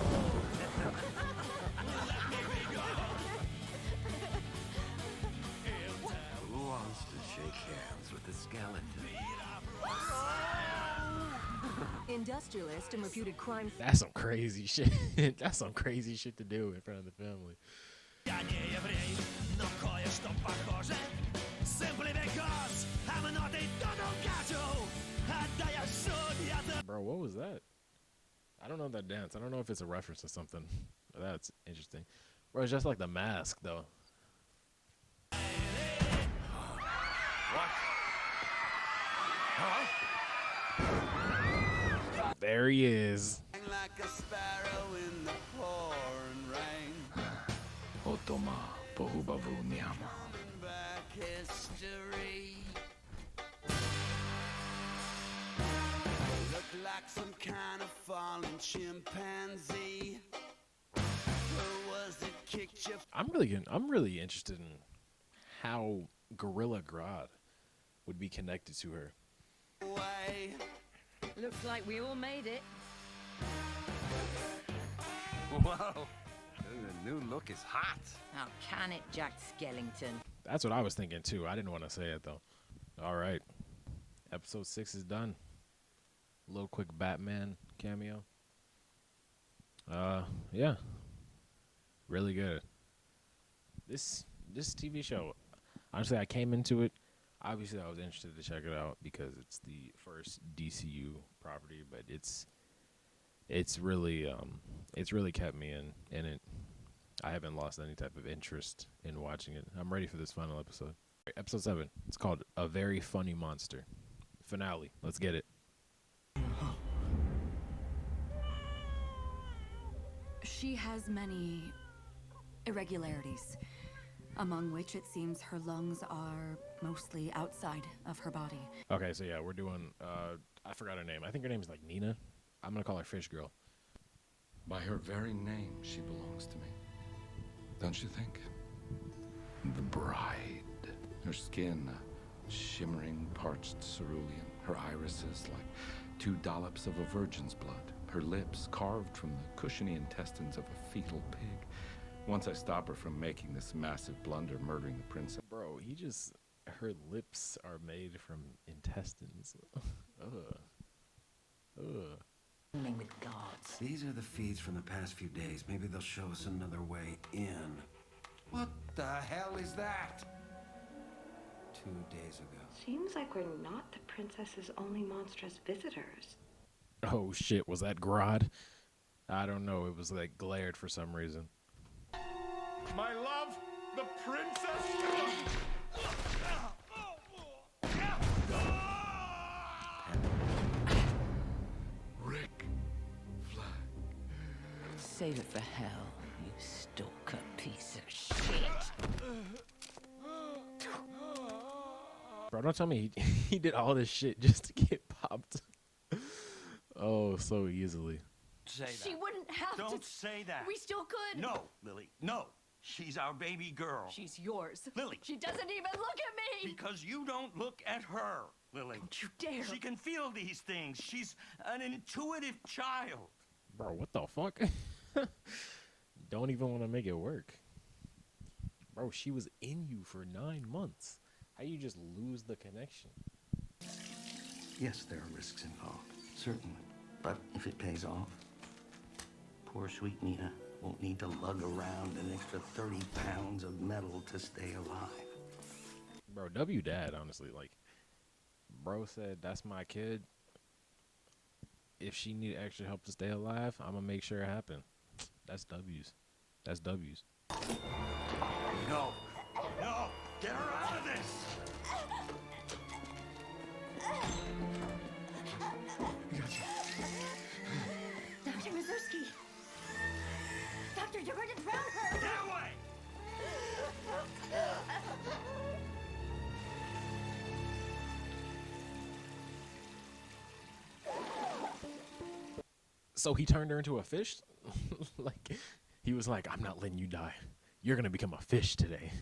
wants to shake hands with the skeleton? Industrialist and reputed crime. That's some crazy shit. That's some crazy shit to do in front of the family. Bro, what was that? I don't know that dance. I don't know if it's a reference to something. That's interesting. Bro, it's just like the mask, though. What? Huh? There he is. Like a sparrow in the pouring rain. Otoma pohubavu nyama. Back history. Look like some kind of fallen chimpanzee. Who was it kicked you? I'm really interested in how Gorilla Grodd would be connected to her. Away. Looks like we all made it. Whoa. The new look is hot. How can it, Jack Skellington? That's what I was thinking too. I didn't want to say it though. All right. Episode 6 is done. A little quick Batman cameo. Yeah. Really good. This TV show, honestly, I came into it. Obviously, I was interested to check it out because it's the first DCU property, but it's really kept me in it. I haven't lost any type of interest in watching it. I'm ready for this final episode. Episode 7. It's called A Very Funny Monster. Finale. Let's get it. She has many irregularities, among which it seems her lungs are mostly outside of her body. Okay, so yeah, we're doing, I forgot her name. I think her name is like Nina. I'm going to call her Fish Girl. By her very name, she belongs to me. Don't you think? The bride. Her skin, shimmering, parched cerulean. Her irises like 2 dollops of a virgin's blood. Her lips carved from the cushiony intestines of a fetal pig. Once I stop her from making this massive blunder, murdering the princess. Bro, her lips are made from intestines. Ugh. With gods. These are the feeds from the past few days. Maybe they'll show us another way in. What the hell is that? 2 days ago. Seems like we're not the princess's only monstrous visitors. Oh shit, was that Grodd? I don't know, it was like glared for some reason. My love, the princess. Rick Flag. Save it for hell, you stalker piece of shit. Bro, don't tell me he did all this shit just to get popped. Oh, so easily. Say that. She wouldn't have to. Don't say that. We still could. No, Lily, no. She's our baby girl. She's yours. Lily. She doesn't even look at me! Because you don't look at her, Lily. Don't you dare! She can feel these things. She's an intuitive child. Bro, what the fuck? Don't even want to make it work. Bro, she was in you for 9 months. How you just lose the connection? Yes, there are risks involved, certainly. But if it pays off, poor sweet Nina won't need to lug around an extra 30 pounds of metal to stay alive. Bro, W dad, honestly, like, bro said, that's my kid. If she need extra help to stay alive, I'm gonna make sure it happen. That's W's. That's W's. No. No. Get her out of this. Dr. Mazursky! Doctor, you're going to drown her! Get away! So he turned her into a fish? Like, he was like, I'm not letting you die. You're gonna become a fish today.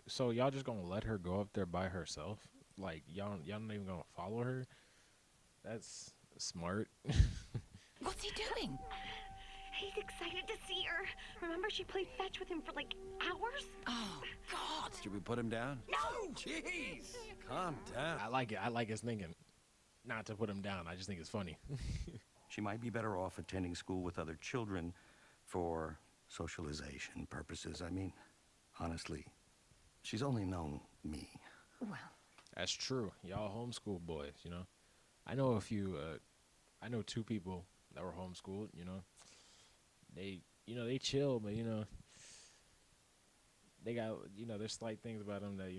So y'all just gonna let her go up there by herself? Like, y'all not even gonna follow her? That's smart. What's he doing? He's excited to see her. Remember she played fetch with him for like hours? Oh, God. Should we put him down? No! Jeez. Calm down. I like it. I like his thinking. Not to put him down. I just think it's funny. She might be better off attending school with other children for socialization purposes. I mean, honestly, she's only known me. Well, That's true. Y'all homeschool boys, you know. I know a few. I know 2 people that were homeschooled. You know, they chill, but they got there's slight things about them that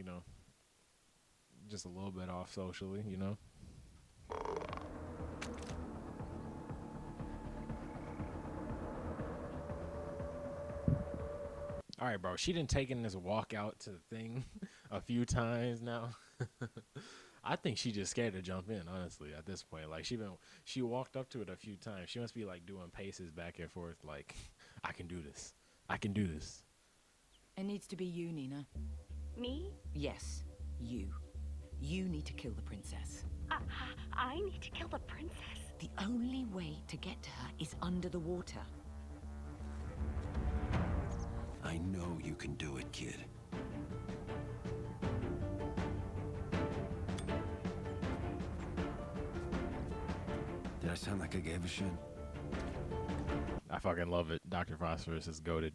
just a little bit off socially. All right, bro. She done taken this walk out to the thing a few times now. I think she just scared to jump in, honestly, at this point. Like, she walked up to it a few times. She must be, like, doing paces back and forth, like, I can do this. I can do this. It needs to be you, Nina. me? Yes, you. You need to kill the princess. I need to kill the princess? The only way to get to her is under the water. I know you can do it, kid. Did I sound like I gave a shit? I fucking love it. Dr. Phosphorus is goated.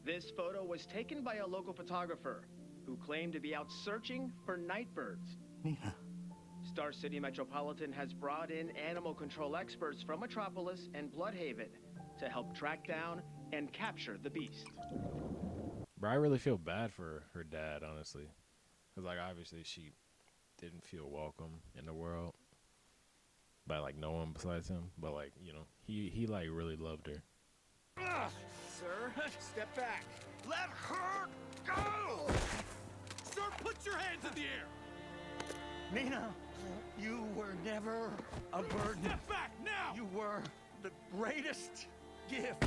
This photo was taken by a local photographer who claimed to be out searching for nightbirds. Nina. Star City Metropolitan has brought in animal control experts from Metropolis and Bloodhaven to help track down and capture the beast. Bro, I really feel bad for her dad, honestly. Because, like, obviously she didn't feel welcome in the world by, like, no one besides him. But, like, he like, really loved her. Sir, step back. Let her go! Sir, put your hands in the air! Nina, you were never a burden. Step back now! You were the greatest gift.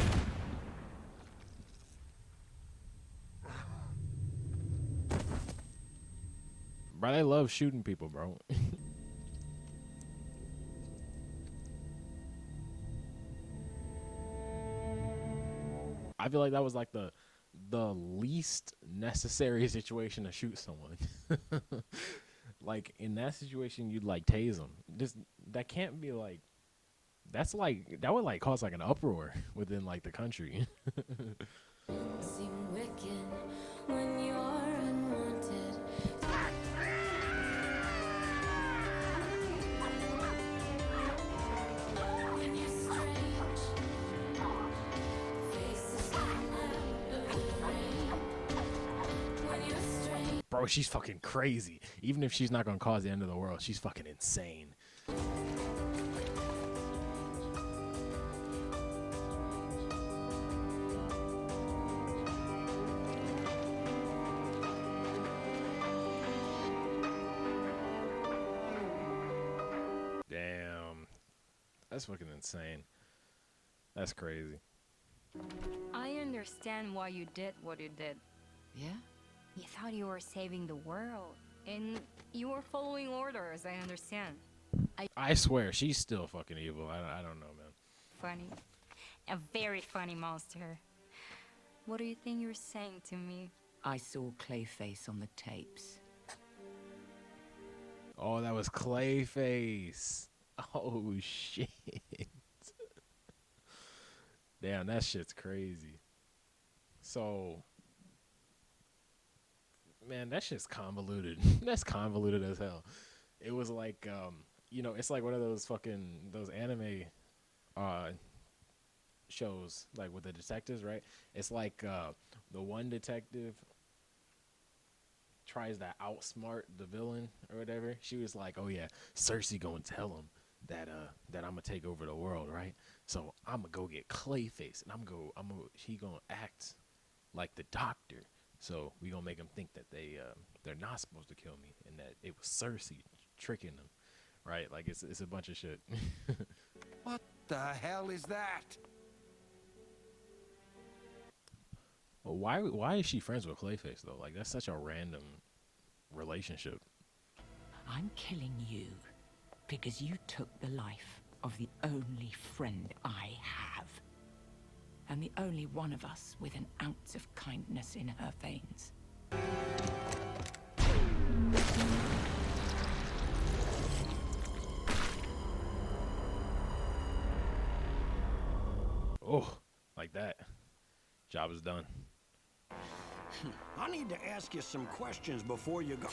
Bro, they love shooting people, bro. I feel like that was like the least necessary situation to shoot someone. Like, in that situation, you'd like tase them. That can't be like. That's like, that would like cause like an uproar within like the country. Seem wicked when you're unwanted. When you're strange, faces come out of the rain. When you're strange. Bro, she's fucking crazy. Even if she's not gonna cause the end of the world, she's fucking insane. That's fucking insane. That's crazy. I understand why you did what you did. Yeah? You thought you were saving the world, and you were following orders, I understand. I swear, she's still fucking evil. I don't know, man. Funny. A very funny monster. What do you think you're saying to me? I saw Clayface on the tapes. Oh, that was Clayface. Oh, shit. Damn, that shit's crazy. So, man, that shit's convoluted. That's convoluted as hell. It was like, you know, it's like one of those anime shows, like with the detectives, right? It's like the one detective tries to outsmart the villain or whatever. She was like, "Oh yeah, Cersei gonna tell him that I'm gonna take over the world, right? So I'm gonna go get Clayface, and he gonna act like the doctor. So we gonna make him think that they're not supposed to kill me, and that it was Cersei tricking them, right? Like it's a bunch of shit." What the hell is that? Well, why is she friends with Clayface though? Like that's such a random relationship. I'm killing you because you took the life of the only friend I have. And the only one of us with an ounce of kindness in her veins. Oh, like that. Job is done. I need to ask you some questions before you go.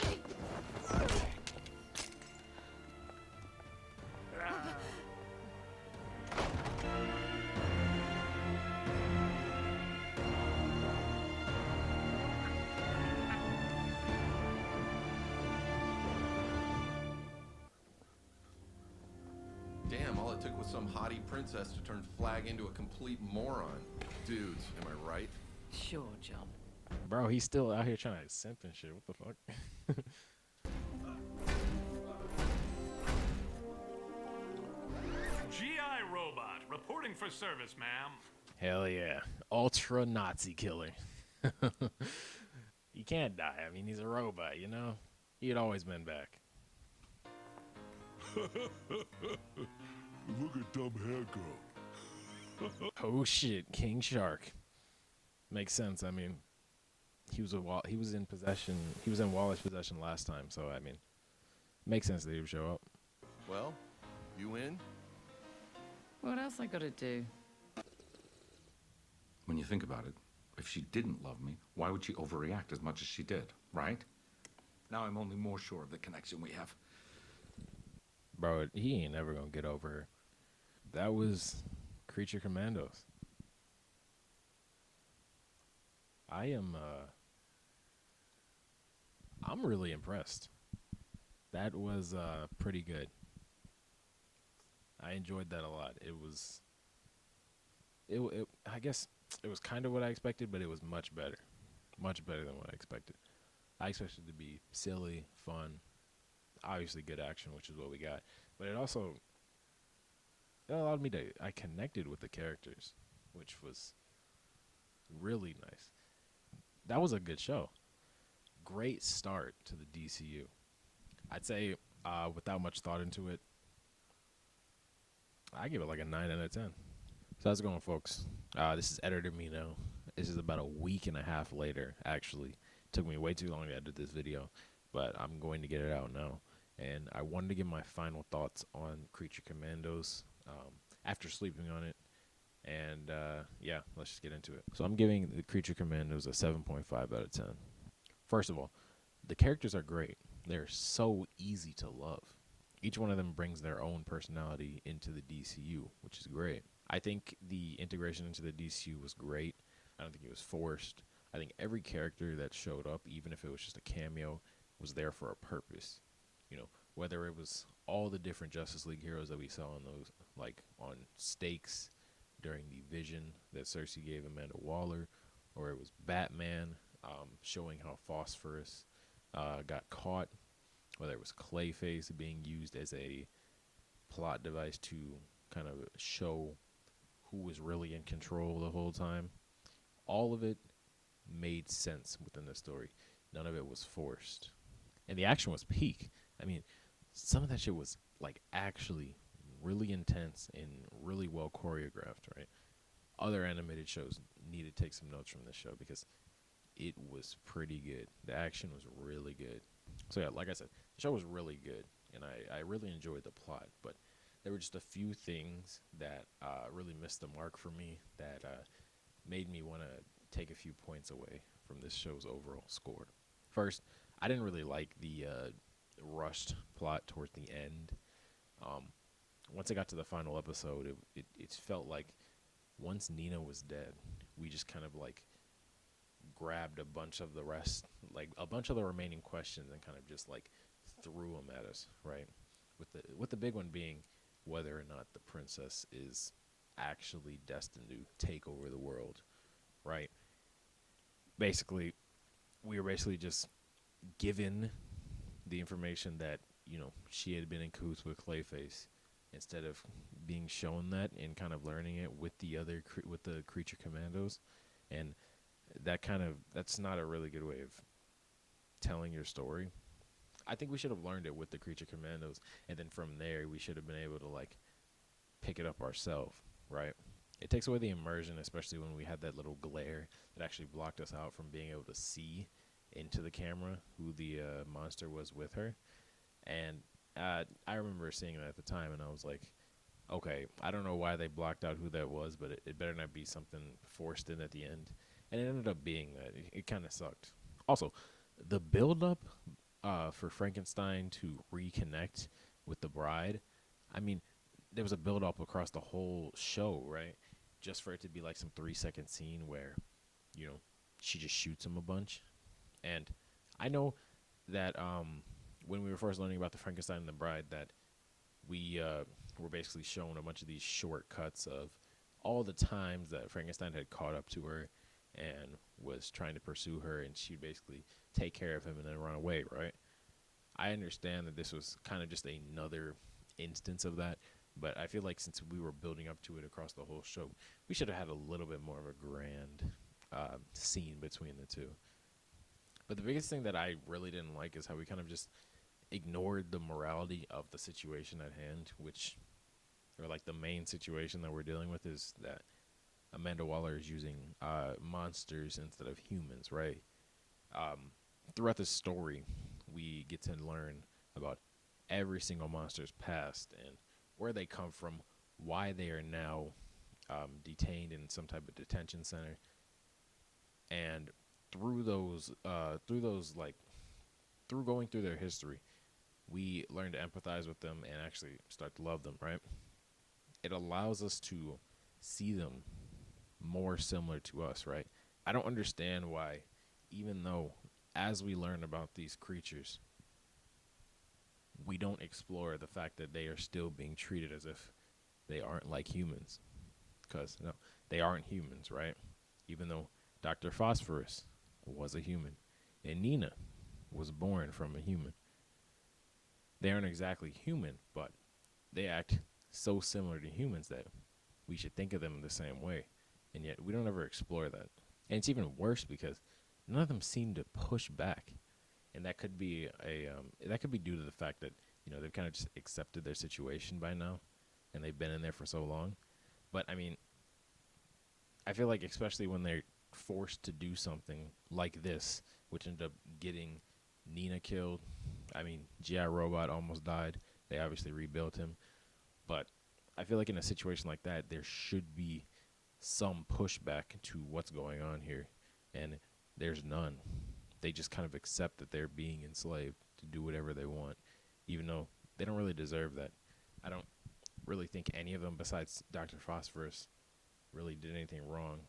Damn, all it took was some haughty princess to turn Flag into a complete moron. Dudes, am I right? Sure, John. Bro, he's still out here trying to simp and shit. What the fuck? GI robot reporting for service, ma'am. Hell yeah. Ultra Nazi killer. He can't die. I mean, he's a robot, you know? He had always been back. Look at dumb hair girl. Oh shit, King Shark. Makes sense. I mean, he was in possession. He was in Wallace's possession last time, so I mean, makes sense that he would show up. Well, you in? What else I gotta do? When you think about it, if she didn't love me, why would she overreact as much as she did, right? Now I'm only more sure of the connection we have. Bro, he ain't never gonna get over her. That was Creature Commandos. I'm really impressed. That was pretty good. I enjoyed that a lot. I guess it was kind of what I expected, but it was much better. Much better than what I expected. I expected it to be silly, fun, obviously good action, which is what we got. But it allowed me I connected with the characters, which was really nice. That was a good show. Great start to the DCU. I'd say, without much thought into it, I give it like a 9 out of 10. So how's it going, folks? This is Editor Mino. This is about a week and a half later, actually. Took me way too long to edit this video, but I'm going to get it out now. And I wanted to give my final thoughts on Creature Commandos after sleeping on it. And yeah, let's just get into it. So I'm giving the Creature Commandos a 7.5 out of 10. First of all, the characters are great. They're so easy to love. Each one of them brings their own personality into the DCU, which is great. I think the integration into the DCU was great. I don't think it was forced. I think every character that showed up, even if it was just a cameo, was there for a purpose. You know, whether it was all the different Justice League heroes that we saw on those, like on stakes during the vision that Cersei gave Amanda Waller, or it was Batman showing how Phosphorus got caught, whether it was Clayface being used as a plot device to kind of show who was really in control the whole time. All of it made sense within the story. None of it was forced. And the action was peak. I mean, some of that shit was like actually really intense and really well choreographed, right? Other animated shows need to take some notes from this show because it was pretty good. The action was really good. So yeah, like I said, the show was really good, and I really enjoyed the plot, but there were just a few things that really missed the mark for me that made me want to take a few points away from this show's overall score. First, I didn't really like the rushed plot towards the end. Once I got to the final episode, it felt like once Nina was dead, we just kind of like grabbed a bunch of the rest, like a bunch of the remaining questions, and kind of just like threw them at us, right? With the big one being whether or not the princess is actually destined to take over the world, right? Basically, we were basically just given the information that, you know, she had been in cahoots with Clayface, instead of being shown that and kind of learning it with the with the Creature Commandos. And that's not a really good way of telling your story. I think we should have learned it with the Creature Commandos, and then from there we should have been able to like pick it up ourselves, right? It takes away the immersion, especially when we had that little glare that actually blocked us out from being able to see into the camera who the monster was with her. And I remember seeing that at the time, and I was like, okay, I don't know why they blocked out who that was, but it better not be something forced in at the end. And it ended up being that. It kind of sucked. Also, the build-up for Frankenstein to reconnect with the bride, I mean, there was a build-up across the whole show, right? Just for it to be like some 3-second scene where, you know, she just shoots him a bunch. And I know that when we were first learning about the Frankenstein and the bride, that we were basically shown a bunch of these shortcuts of all the times that Frankenstein had caught up to her and was trying to pursue her, and she'd basically take care of him and then run away, right? I understand that this was kind of just another instance of that, but I feel like since we were building up to it across the whole show, we should have had a little bit more of a grand scene between the two. But the biggest thing that I really didn't like is how we kind of just ignored the morality of the situation at hand, or like the main situation that we're dealing with is that Amanda Waller is using monsters instead of humans, right? Throughout the story, we get to learn about every single monster's past and where they come from, why they are now detained in some type of detention center, and through going through their history, we learn to empathize with them and actually start to love them, right? It allows us to see them more similar to us, right? I don't understand why, even though as we learn about these creatures, we don't explore the fact that they are still being treated as if they aren't like humans. Because, no, they aren't humans, right? Even though Dr. Phosphorus was a human, and Nina was born from a human. They aren't exactly human, but they act so similar to humans that we should think of them the same way, and yet we don't ever explore that. And it's even worse because none of them seem to push back, and that could be due to the fact that, you know, they've kind of just accepted their situation by now, and they've been in there for so long. But I mean, I feel like especially when they're forced to do something like this, which ended up getting Nina killed. I mean, G.I. Robot almost died. They obviously rebuilt him. But I feel like in a situation like that, there should be some pushback to what's going on here. And there's none. They just kind of accept that they're being enslaved to do whatever they want, even though they don't really deserve that. I don't really think any of them besides Dr. Phosphorus really did anything wrong.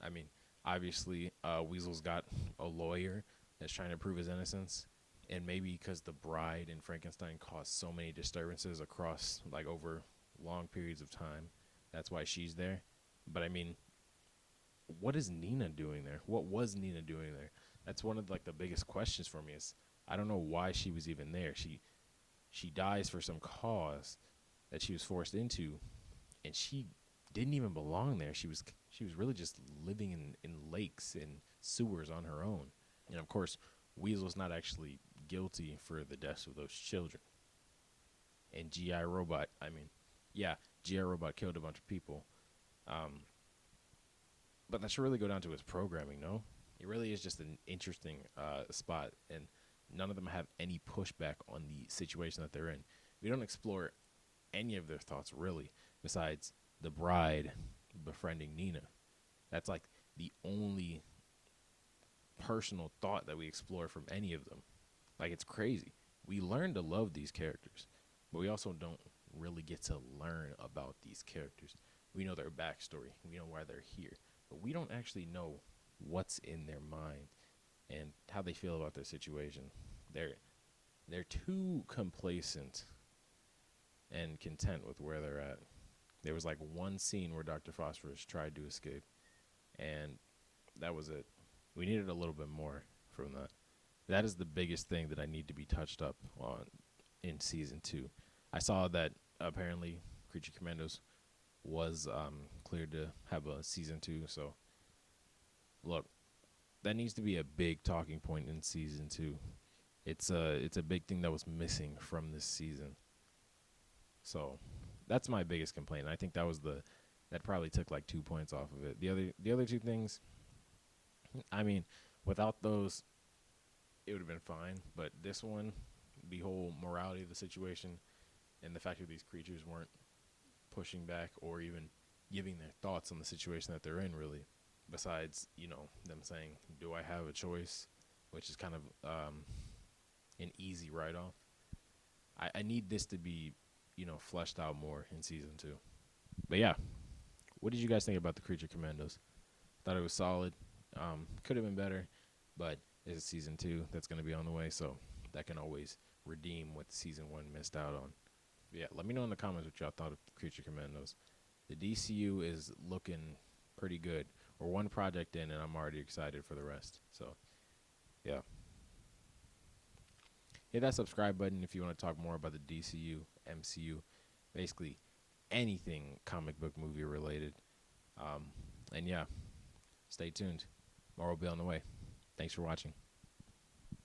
I mean, obviously, Weasel's got a lawyer that's trying to prove his innocence, and maybe because the bride in Frankenstein caused so many disturbances across, like, over long periods of time, that's why she's there. But I mean, what is Nina doing there? What was Nina doing there? That's one of, like, the biggest questions for me is I don't know why she was even there. She dies for some cause that she was forced into, and she didn't even belong there. She was really just living in lakes and sewers on her own. And of course, Weasel's not actually guilty for the deaths of those children. And G.I. Robot, I mean, yeah, G.I. Robot killed a bunch of people. But that should really go down to his programming, no? It really is just an interesting spot, and none of them have any pushback on the situation that they're in. We don't explore any of their thoughts, really, besides the bride befriending Nina. That's like the only personal thought that we explore from any of them. Like, it's crazy. We learn to love these characters, but we also don't really get to learn about these characters. We know their backstory. We know why they're here. But we don't actually know what's in their mind and how they feel about their situation. They're too complacent and content with where they're at. There was like one scene where Dr. Phosphorus tried to escape, and that was it. We needed a little bit more from that. That is the biggest thing that I need to be touched up on in season 2. I saw that apparently Creature Commandos was cleared to have a season 2. So, look, that needs to be a big talking point in season 2. It's a big thing that was missing from this season. So, that's my biggest complaint. I think that probably took like 2 points off of it. The other two things, I mean, without those, it would have been fine. But this one, the whole morality of the situation, and the fact that these creatures weren't pushing back or even giving their thoughts on the situation that they're in, really, besides, them saying, do I have a choice, which is kind of an easy write-off. I need this to be, fleshed out more in season 2. But yeah, what did you guys think about the Creature Commandos? Thought it was solid. Could have been better, but it's season 2 that's going to be on the way, so that can always redeem what season 1 missed out on. Yeah, let me know in the comments what y'all thought of Creature Commandos. The DCU is looking pretty good. We're one project in, and I'm already excited for the rest. So, yeah. Hit that subscribe button if you want to talk more about the DCU, MCU, basically anything comic book movie related. And yeah, stay tuned. More will be on the way. Thanks for watching.